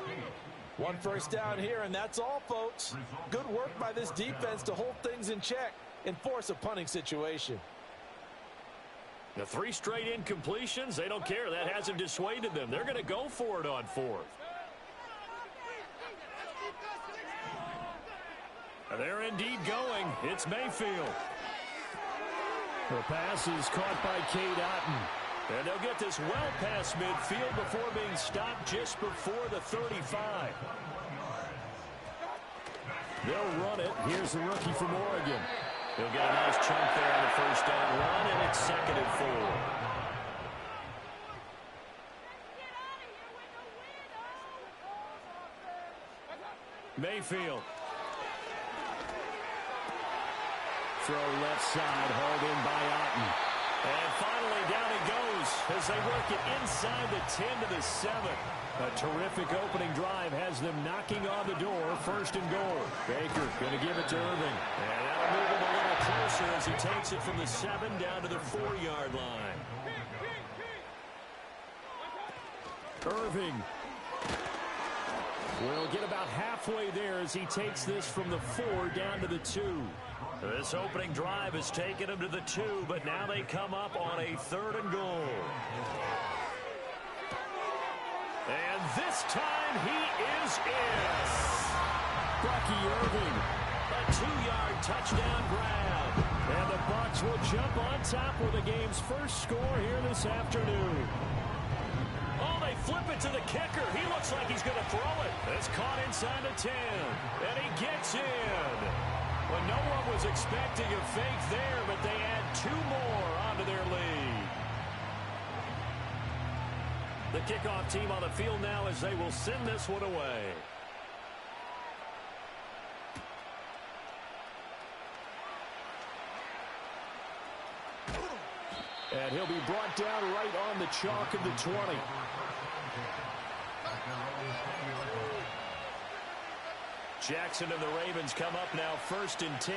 One first down here, and that's all, folks. Good work by this defense to hold things in check and force a punting situation. The 3 straight incompletions, they don't care. That hasn't dissuaded them. They're going to go for it on 4th. They're indeed going. It's Mayfield. The pass is caught by Cade Otton. And they'll get this well past midfield before being stopped just before the 35. They'll run it. Here's the rookie from Oregon. He'll get a nice chunk there on the first down run, and it's 2nd and 4. Mayfield. Throw left side, hauled in by Otton. And finally down he goes as they work it inside the 10 to the 7. A terrific opening drive has them knocking on the door. 1st and goal. Baker going to give it to Irving. And that'll move him a little closer as he takes it from the 7 down to the 4-yard line. Irving will get about halfway there as he takes this from the 4 down to the 2. This opening drive has taken him to the 2, but now they come up on a 3rd and goal. And this time he is in. Bucky Irving, a 2-yard touchdown grab. And the Bucs will jump on top with the game's first score here this afternoon. Oh, they flip it to the kicker. He looks like he's going to throw it. It's caught inside the 10, and he gets in. Well, no one was expecting a fake there, but they add 2 more onto their lead. The kickoff team on the field now as they will send this one away. And he'll be brought down right on the chalk of the 20. Jackson and the Ravens come up now 1st and 10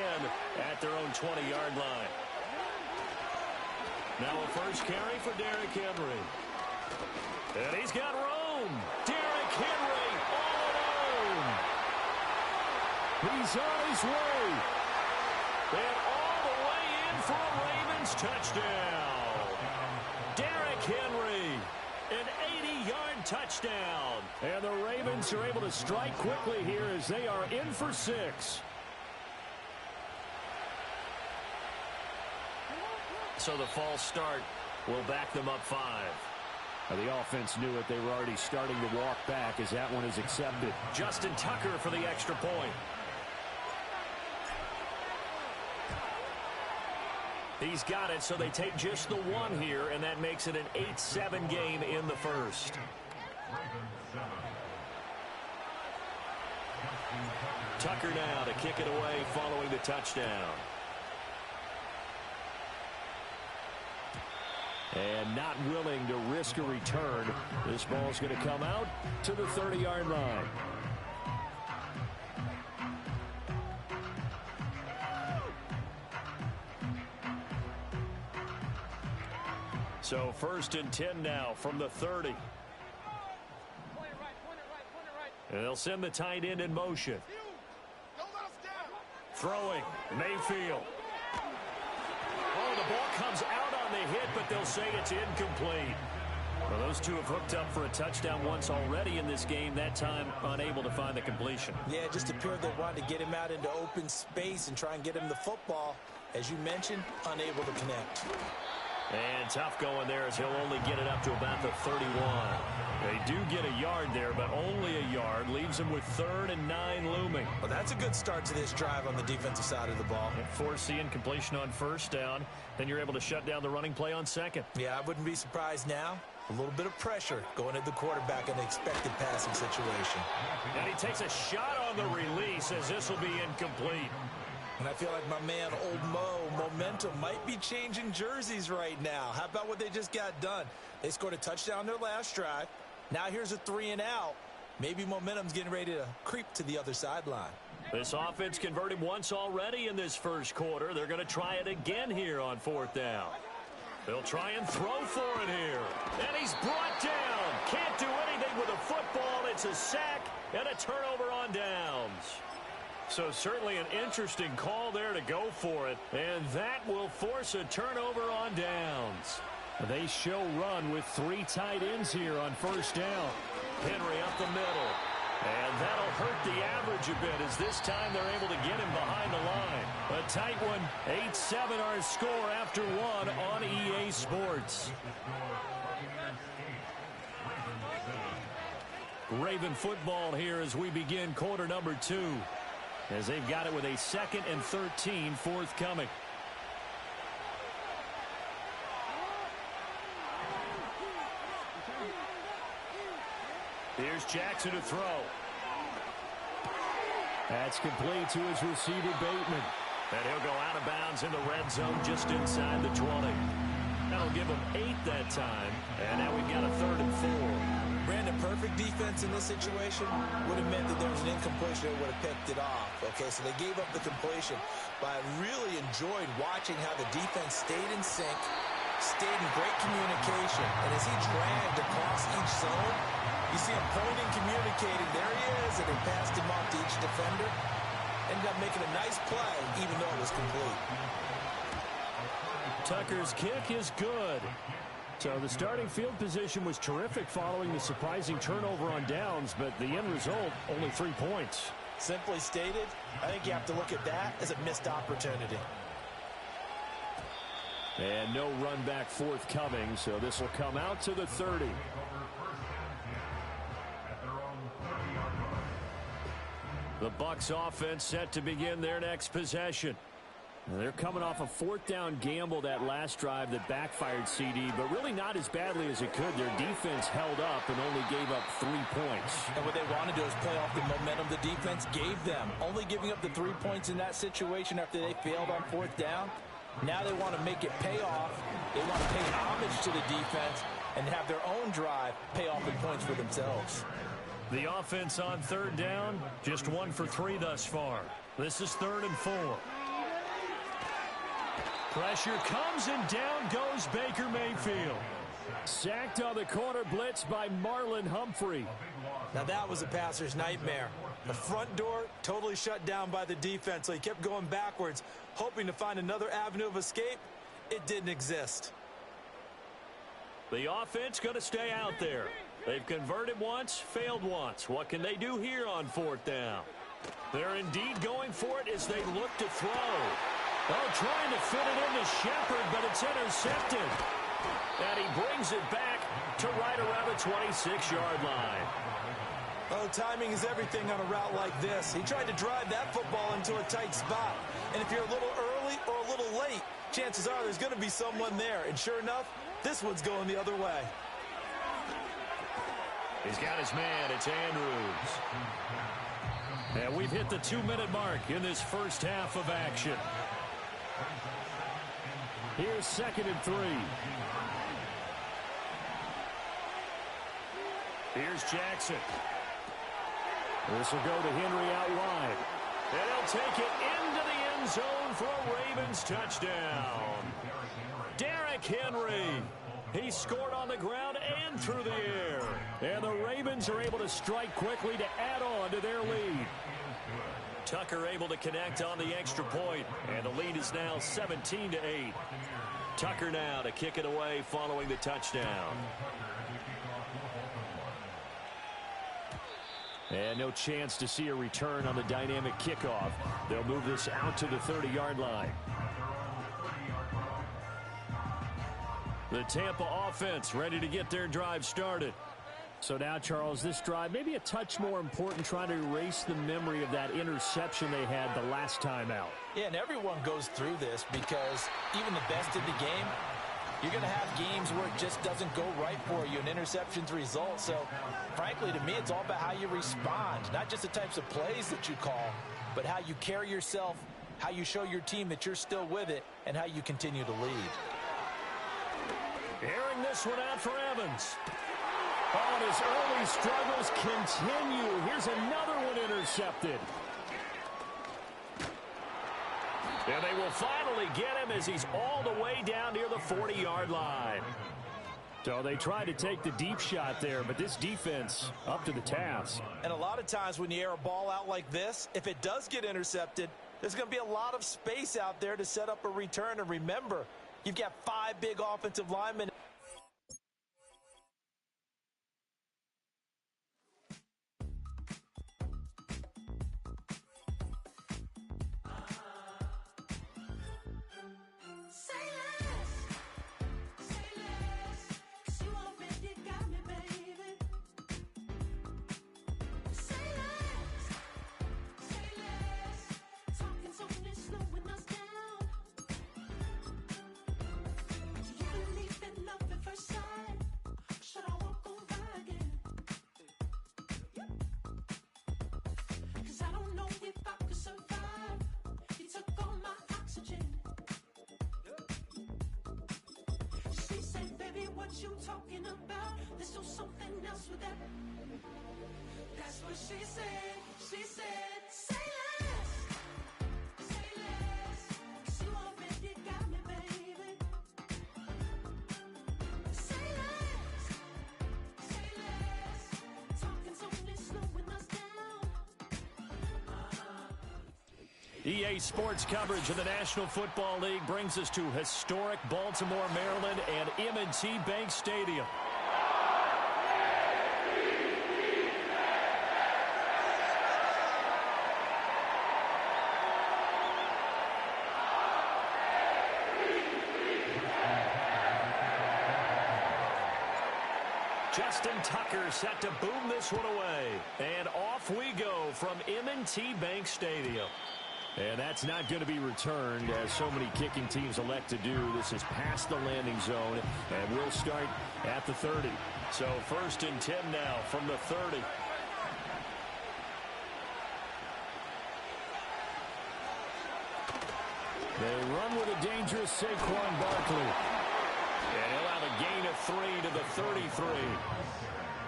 at their own 20-yard line. Now a first carry for Derrick Henry. And he's got room. Derrick Henry all alone. He's on his way. And all the way in for a Ravens touchdown. Derrick Henry, an 80-yard touchdown. And the Ravens are able to strike quickly here as they are in for 6. So the false start will back them up 5. Now the offense knew it. They were already starting to walk back as that one is accepted. Justin Tucker for the extra point. He's got it, so they take just the 1 here, and that makes it an 8-7 game in the first. Tucker now to kick it away following the touchdown. And not willing to risk a return. This ball's going to come out to the 30-yard line. So 1st and 10 now from the 30. And they'll send the tight end in motion. Throwing, Mayfield. Oh, the ball comes out on the hit, but they'll say it's incomplete. Well, those two have hooked up for a touchdown once already in this game, that time unable to find the completion. Yeah, it just appeared they wanted to get him out into open space and try and get him the football. As you mentioned, unable to connect. And tough going there as he'll only get it up to about the 31. They do get a yard there, but only a yard. Leaves them with 3rd and 9 looming. Well, that's a good start to this drive on the defensive side of the ball. Force the incompletion on 1st down. Then you're able to shut down the running play on 2nd. Yeah, I wouldn't be surprised now. A little bit of pressure going at the quarterback in the expected passing situation. And he takes a shot on the release as this will be incomplete. And I feel like my man, Old Mo, momentum might be changing jerseys right now. How about what they just got done? They scored a touchdown their last drive. Now here's a 3 and out. Maybe momentum's getting ready to creep to the other sideline. This offense converted once already in this first quarter. They're going to try it again here on 4th down. They'll try and throw for it here. And he's brought down. Can't do anything with a football. It's a sack and a turnover on downs. So certainly an interesting call there to go for it. And that will force a turnover on downs. They show run with 3 tight ends here on 1st down. Henry up the middle. And that'll hurt the average a bit as this time they're able to get him behind the line. A tight one. 8-7 our score after 1 on EA Sports. Raven football here as we begin quarter number 2. As they've got it with a 2nd and 13 forthcoming. Here's Jackson to throw. That's complete to his receiver, Bateman. And he'll go out of bounds in the red zone just inside the 20. That'll give him 8 that time. And now we've got a 3rd and 4. Brandon, perfect defense in this situation would have meant that there was an incompletion that would have picked it off. Okay, so they gave up the completion. But I really enjoyed watching how the defense stayed in sync, stayed in great communication. And as he dragged across each zone, you see him pointing, communicating. There he is, and he passed him off to each defender. Ended up making a nice play, even though it was complete. Tucker's kick is good. So the starting field position was terrific following the surprising turnover on downs, but the end result, only 3 points. Simply stated, I think you have to look at that as a missed opportunity. And no run back forthcoming, so this will come out to the 30. The Bucs offense set to begin their next possession. Now they're coming off a 4th down gamble that last drive that backfired CD, but really not as badly as it could. Their defense held up and only gave up 3 points. And what they want to do is play off the momentum the defense gave them. Only giving up the 3 points in that situation after they failed on 4th down. Now they want to make it pay off. They want to pay homage to the defense and have their own drive pay off in points for themselves. The offense on 3rd down, just 1 for 3 thus far. This is 3rd and 4. Pressure comes and down goes Baker Mayfield. Sacked on the corner blitz by Marlon Humphrey. Now that was a passer's nightmare. The front door totally shut down by the defense, so he kept going backwards, hoping to find another avenue of escape. It didn't exist. The offense going to stay out there. They've converted once, failed once. What can they do here on 4th down? They're indeed going for it as they look to throw. Oh, trying to fit it into Shepard, but it's intercepted. And he brings it back to right around the 26-yard line. Oh, timing is everything on a route like this. He tried to drive that football into a tight spot. And if you're a little early or a little late, chances are there's going to be someone there. And sure enough, this one's going the other way. He's got his man. It's Andrews. And we've hit the 2-minute mark in this first half of action. Here's 2nd and 3. Here's Jackson. This will go to Henry out wide. And he'll take it into the end zone for a Ravens touchdown. Derrick Henry. He scored on the ground and through the air. And the Ravens are able to strike quickly to add on to their lead. Tucker able to connect on the extra point, and the lead is now 17-8. Tucker now to kick it away following the touchdown. And no chance to see a return on the dynamic kickoff. They'll move this out to the 30-yard line. The Tampa offense ready to get their drive started. So now, Charles, this drive maybe a touch more important, trying to erase the memory of that interception they had the last time out. Yeah, and everyone goes through this because even the best in the game, you're going to have games where it just doesn't go right for you, and interceptions result. So, frankly, to me, it's all about how you respond, not just the types of plays that you call, but how you carry yourself, how you show your team that you're still with it, and how you continue to lead. Airing this one out for Evans. Oh, and his early struggles continue. Here's another one intercepted. And they will finally get him as he's all the way down near the 40-yard line. So they tried to take the deep shot there, but this defense up to the task. And a lot of times when you air a ball out like this, if it does get intercepted, there's going to be a lot of space out there to set up a return. And remember, you've got 5 big offensive linemen. You talking about? Let's do something else with that. That's what she said. She said, say less. Say less. 'Cause you already got me, baby. Say less. Say less. Talking's only slowing us down. EA Sports coverage of the National Football League brings us to historic Baltimore, Maryland, and M&T Bank Stadium. Justin Tucker set to boom this one away. And off we go from M&T Bank Stadium. And that's not going to be returned, as so many kicking teams elect to do. This is past the landing zone, and we'll start at the 30. So 1st and 10 now from the 30. They run with a dangerous Saquon Barkley. And he'll have a gain of 3 to the 33.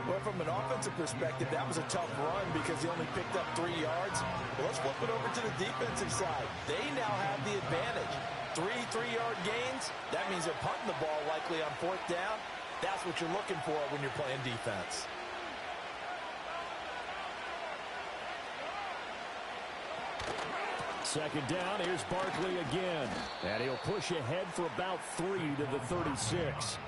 Well, from an offensive perspective, that was a tough run because he only picked up 3 yards. Well, let's flip it over to the defensive side. They now have the advantage. 3 3-yard gains. That means they're punting the ball likely on 4th down. That's what you're looking for when you're playing defense. Second down, here's Barkley again. And he'll push ahead for about 3 to the 36.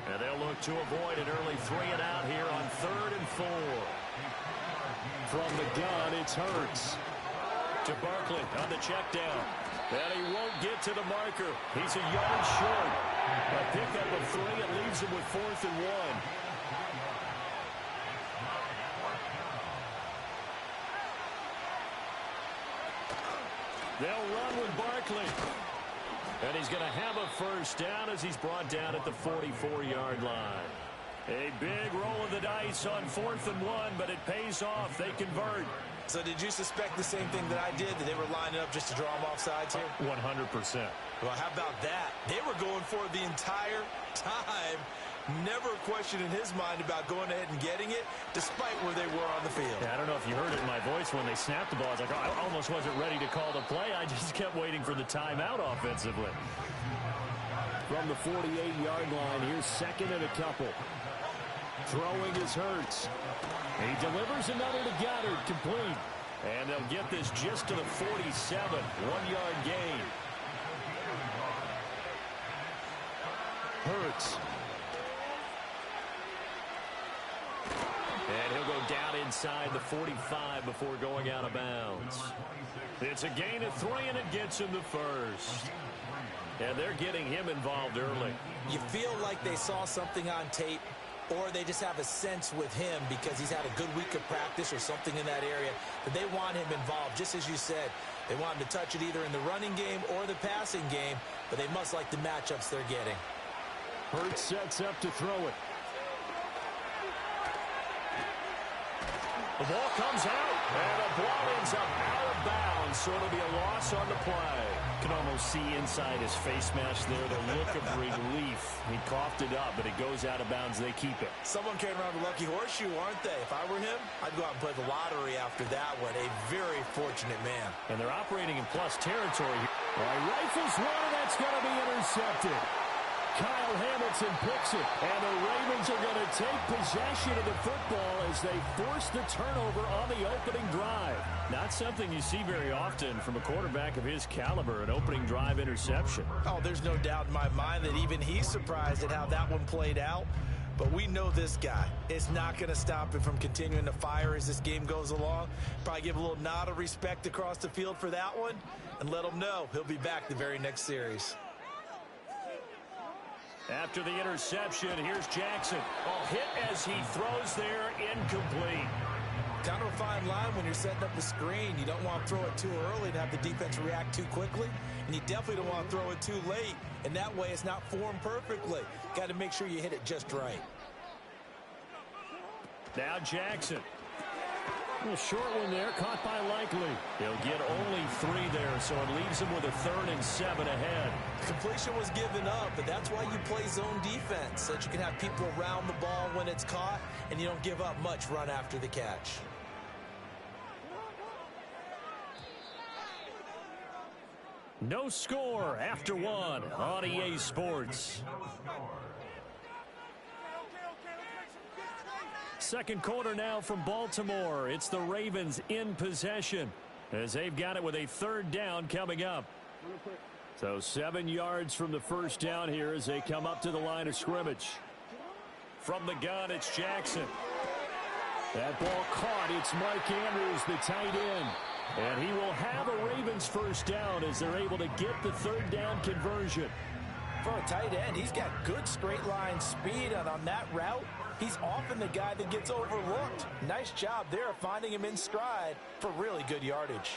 And they'll look to avoid an early 3 and out here on 3rd and 4. From the gun, it's Hurts. To Barkley on the check down. And he won't get to the marker. He's a yard short. A pickup of 3. It leaves him with 4th and 1. They'll run with Barkley. And he's going to have a first down as he's brought down at the 44-yard line. A big roll of the dice on 4th and 1, but it pays off. They convert. So did you suspect the same thing that I did, that they were lining up just to draw them off sides here? 100%. Well, how about that? They were going for it the entire time. Never a question in his mind about going ahead and getting it, despite where they were on the field. Yeah, I don't know if you heard it in my voice when they snapped the ball. I was like, oh, I almost wasn't ready to call the play. I just kept waiting for the timeout offensively. From the 48-yard line, here's second and a couple. Throwing is Hurts. He delivers another to Goddard, complete. And they'll get this just to the 47, 1-yard gain. Hurts. And he'll go down inside the 45 before going out of bounds. It's a gain of 3, and it gets him the first. And they're getting him involved early. You feel like they saw something on tape, or they just have a sense with him because he's had a good week of practice or something in that area that they want him involved. Just as you said, they want him to touch it either in the running game or the passing game, but they must like the matchups they're getting. Hurts sets up to throw it. The ball comes out, and the ball ends up out of bounds, so it'll be a loss on the play. You can almost see inside his face mask there the look of relief. He coughed it up, but it goes out of bounds. They keep it. Someone came around the lucky horseshoe, aren't they? If I were him, I'd go out and play the lottery after that one. A very fortunate man. And they're operating in plus territory here. Rifles one, and that's going to be intercepted. Kyle Hamilton picks it, and the Ravens are going to take possession of the football as they force the turnover on the opening drive. Not something you see very often from a quarterback of his caliber, an opening drive interception. Oh, there's no doubt in my mind that even he's surprised at how that one played out. But we know this guy is not going to stop him from continuing to fire as this game goes along. Probably give a little nod of respect across the field for that one and let him know he'll be back the very next series. After the interception, here's Jackson. Oh, hit as he throws there, incomplete. Kind of a fine line when you're setting up the screen. You don't want to throw it too early and have the defense react too quickly. And you definitely don't want to throw it too late. And that way it's not formed perfectly. Got to make sure you hit it just right. Now Jackson. A short one there, caught by Likely. He'll get only 3 there, so it leaves him with a 3rd and 7 ahead. Completion was given up, but that's why you play zone defense, so that you can have people around the ball when it's caught, and you don't give up much run after the catch. No score after 1 on EA Sports. Second quarter now from Baltimore. It's the Ravens in possession as they've got it with a 3rd down coming up. So 7 yards from the first down here as they come up to the line of scrimmage. From the gun, it's Jackson. That ball caught. It's Mark Andrews, the tight end. And he will have a Ravens first down as they're able to get the 3rd down conversion. For a tight end, he's got good straight line speed, and on that route, he's often the guy that gets overlooked. Nice job there of finding him in stride for really good yardage.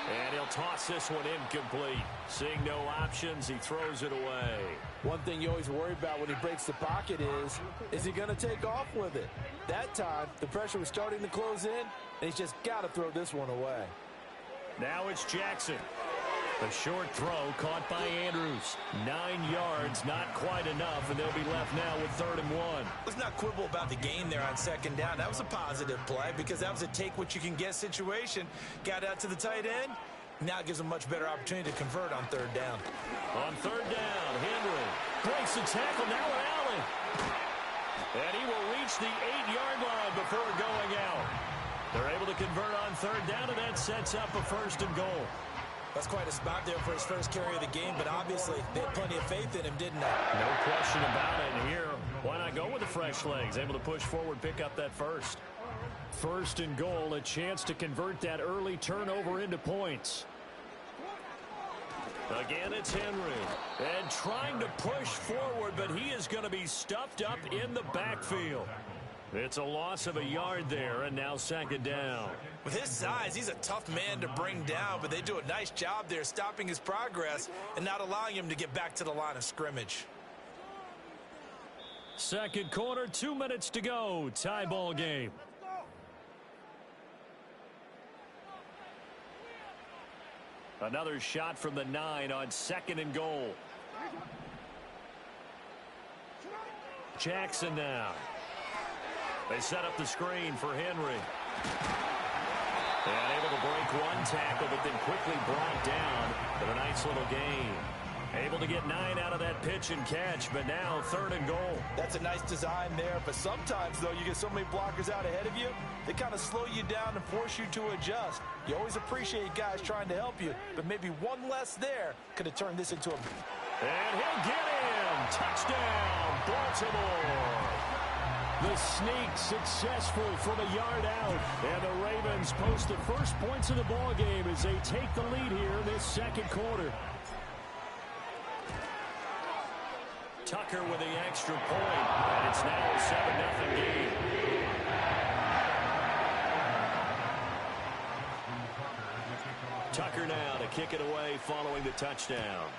And he'll toss this one incomplete. Seeing no options, he throws it away. One thing you always worry about when he breaks the pocket is he going to take off with it? That time, the pressure was starting to close in, and he's just got to throw this one away. Now it's Jackson. A short throw caught by Andrews. 9 yards, not quite enough, and they'll be left now with 3rd and 1. Let's not quibble about the gain there on 2nd down. That was a positive play because that was a take-what-you-can-get situation. Got out to the tight end. Now it gives them a much better opportunity to convert on 3rd down. On 3rd down, Henry breaks the tackle. Now with Allen. And he will reach the 8-yard line before going out. They're able to convert on third down, and that sets up a first and goal. That's quite a spot there for his first carry of the game, but obviously they had plenty of faith in him, didn't they? No question about it. And here, why not go with the fresh legs? Able to push forward, pick up that first. First and goal, a chance to convert that early turnover into points. Again, it's Henry. And trying to push forward, but he is going to be stuffed up in the backfield. It's a loss of a yard there, and now second down. With his size, he's a tough man to bring down, but they do a nice job there stopping his progress and not allowing him to get back to the line of scrimmage. Second quarter, 2 minutes to go. Tie ball game. Another shot from the 9 on second and goal. Jackson now. They set up the screen for Henry. And able to break one tackle, but then quickly brought down. But a nice little gain. Able to get 9 out of that pitch and catch, but now third and goal. That's a nice design there, but sometimes, though, you get so many blockers out ahead of you, they kind of slow you down and force you to adjust. You always appreciate guys trying to help you, but maybe one less there could have turned this into a... And he'll get him! Touchdown, Baltimore! The sneak successful from a yard out. And the Ravens post the first points of the ball game as they take the lead here in this second quarter. Tucker with the extra point, and it's now a 7-0 game. Tucker now to kick it away following the touchdown.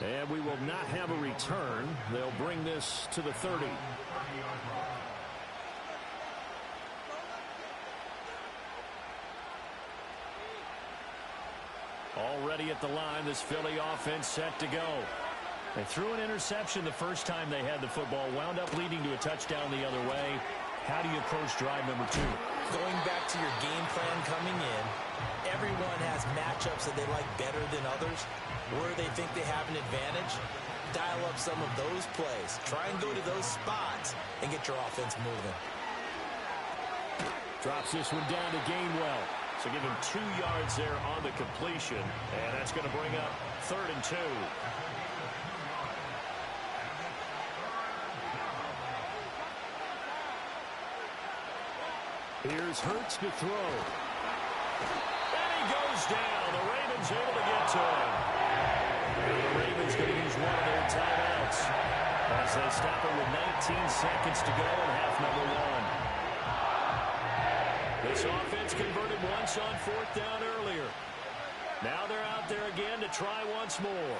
And we will not have a return. They'll bring this to the 30. Already at the line, this Philly offense set to go. They threw an interception the first time they had the football, wound up leading to a touchdown the other way. How do you approach drive number 2? Going back to your game plan coming in, everyone has matchups that they like better than others. Where they think they have an advantage, dial up some of those plays. Try and go to those spots and get your offense moving. Drops this one down to Gainwell. So give him 2 yards there on the completion. And that's going to bring up third and 2. Here's Hurts to throw. And he goes down. The Ravens able to get to him. And the Ravens going to use one of their timeouts as they stop it with 19 seconds to go in half number 1. This offense converted once on fourth down earlier. Now they're out there again to try once more.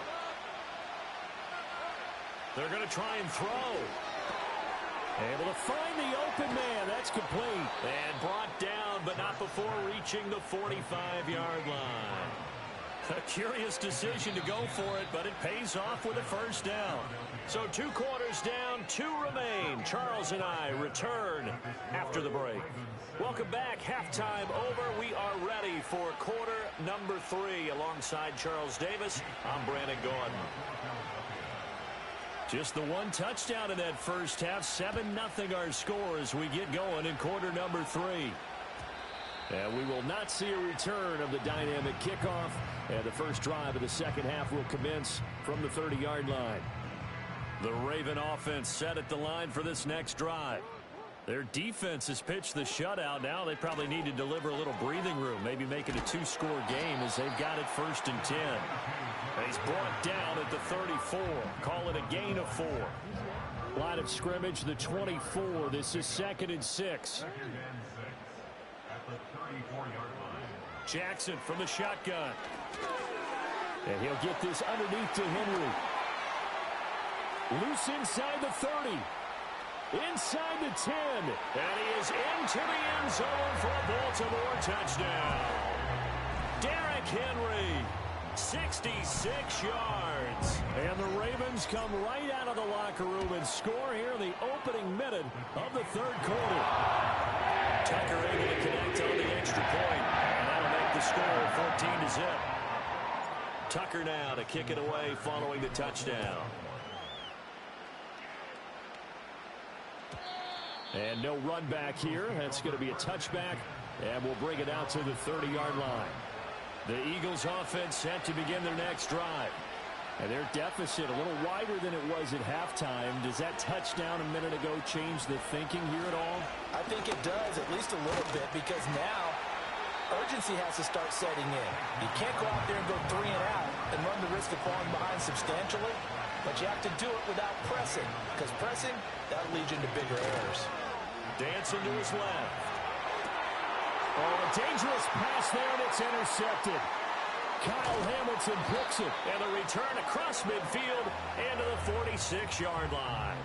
They're going to try and throw. Able to find the open man. That's complete. And brought down, but not before reaching the 45-yard line. A curious decision to go for it, but it pays off with a first down. So 2 quarters down, 2 remain. Charles and I return after the break. Welcome back. Halftime over. We are ready for quarter number 3. Alongside Charles Davis, I'm Brandon Gordon. Just the 1 touchdown in that first half. 7-0 our score as we get going in quarter number 3. And we will not see a return of the dynamic kickoff. And the first drive of the second half will commence from the 30-yard line. The Raven offense set at the line for this next drive. Their defense has pitched the shutout. Now they probably need to deliver a little breathing room, maybe make it a 2-score game as they've got it first and 10. And he's brought down at the 34. Call it a gain of 4. Line of scrimmage, the 24. This is second and 6. Jackson from the shotgun. And he'll get this underneath to Henry. Loose inside the 30. Inside the 10. And he is into the end zone for a Baltimore touchdown. Derrick Henry, 66 yards. And the Ravens come right out of the locker room and score here in the opening minute of the third quarter. Tucker able to connect on the extra point. And that'll make the score 14-0. Tucker now to kick it away following the touchdown. And no run back here. That's going to be a touchback, and we'll bring it out to the 30-yard line. The Eagles offense set to begin their next drive. And their deficit a little wider than it was at halftime. Does that touchdown a minute ago change the thinking here at all? I think it does, at least a little bit, because now urgency has to start setting in. You can't go out there and go 3 and out and run the risk of falling behind substantially, but you have to do it without pressing, because pressing, that'll lead you into bigger errors. Dancing to his left. Oh, a dangerous pass there, and it's intercepted. Kyle Hamilton picks it, and the return across midfield and to the 46-yard line.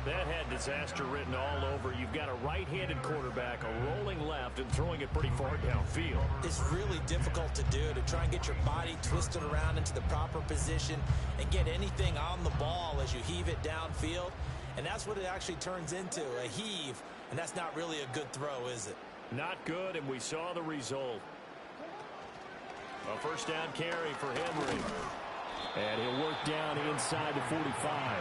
That had disaster written all over. You've got a right-handed quarterback, a rolling left, and throwing it pretty far downfield. It's really difficult to do, to try and get your body twisted around into the proper position and get anything on the ball as you heave it downfield. And that's what it actually turns into, a heave. And that's not really a good throw, is it? Not good, and we saw the result. A first down carry for Henry. And he'll work down inside the 45.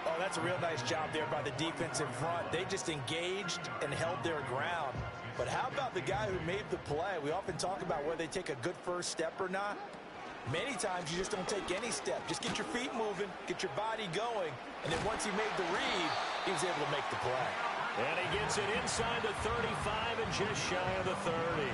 Oh, that's a real nice job there by the defensive front. They just engaged and held their ground. But how about the guy who made the play? We often talk about whether they take a good first step or not. Many times you just don't take any step. Just get your feet moving, get your body going, and then once he made the read, he was able to make the play. And he gets it inside the 35 and just shy of the 30.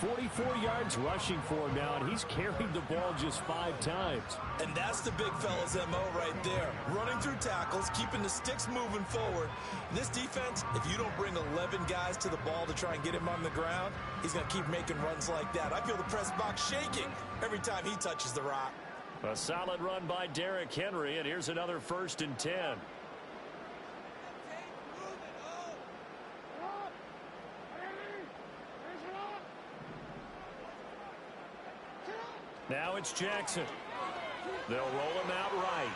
44 yards rushing for him now, and he's carried the ball just 5 times. And that's the big fella's MO right there. Running through tackles, keeping the sticks moving forward. And this defense, if you don't bring 11 guys to the ball to try and get him on the ground, he's going to keep making runs like that. I feel the press box shaking every time he touches the rock. A solid run by Derrick Henry, and here's another 1st and 10. Now it's Jackson. They'll roll him out right.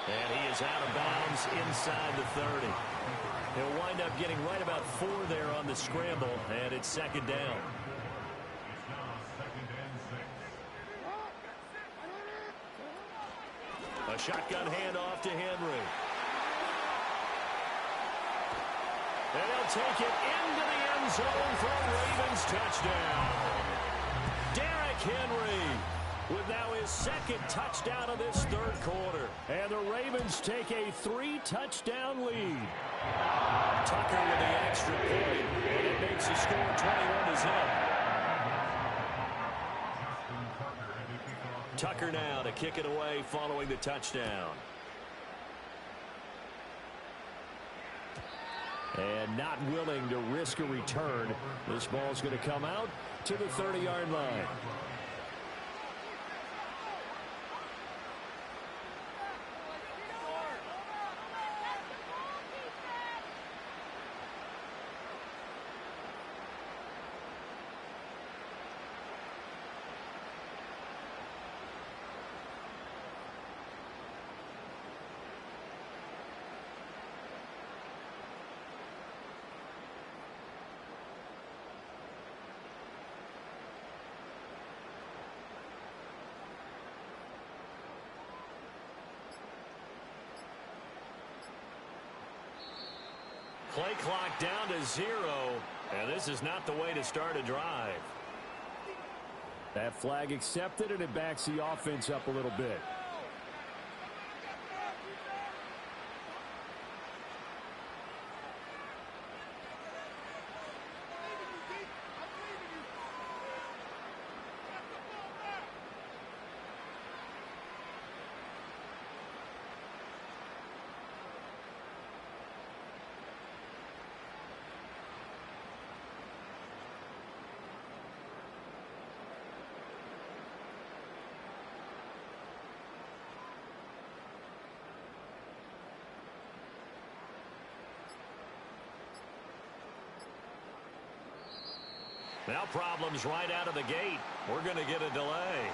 And he is out of bounds inside the 30. He'll wind up getting right about 4 there on the scramble, and it's 2nd down. A shotgun handoff to Henry. And they'll take it into the end zone for a Ravens touchdown. Derrick Henry with now his 2nd touchdown of this 3rd quarter. And the Ravens take a 3-touchdown lead. Tucker with the extra point, and it makes the score 21-0. Tucker now to kick it away following the touchdown. And not willing to risk a return. This ball's going to come out to the 30-yard line. Play clock down to 0, and this is not the way to start a drive. That flag accepted, and it backs the offense up a little bit. Now problems right out of the gate. We're going to get a delay.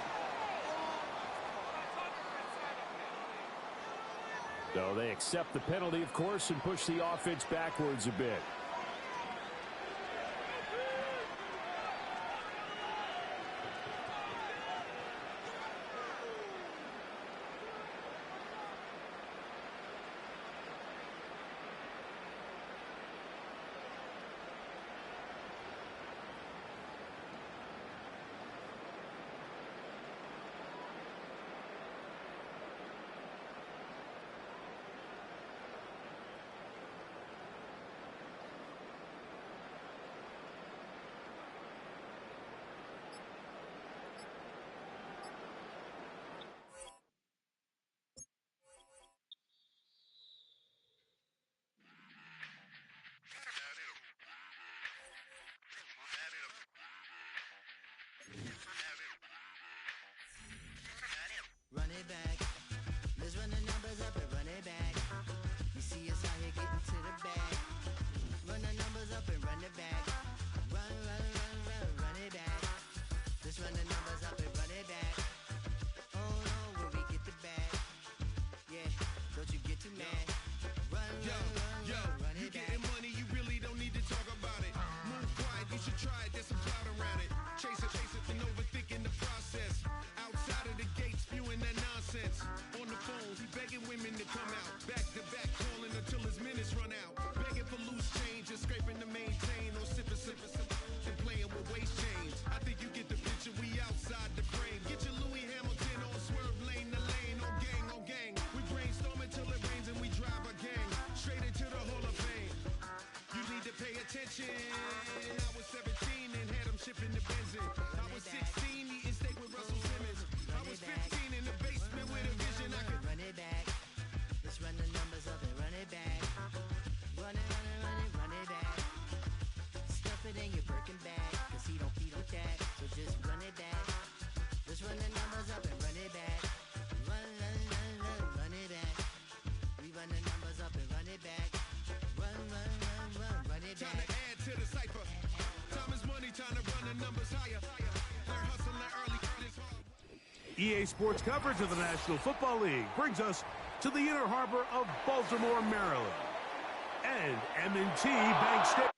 So they accept the penalty, of course, and push the offense backwards a bit. EA Sports coverage of the National Football League brings us to the inner harbor of Baltimore, Maryland, and M&T Bank Stadium.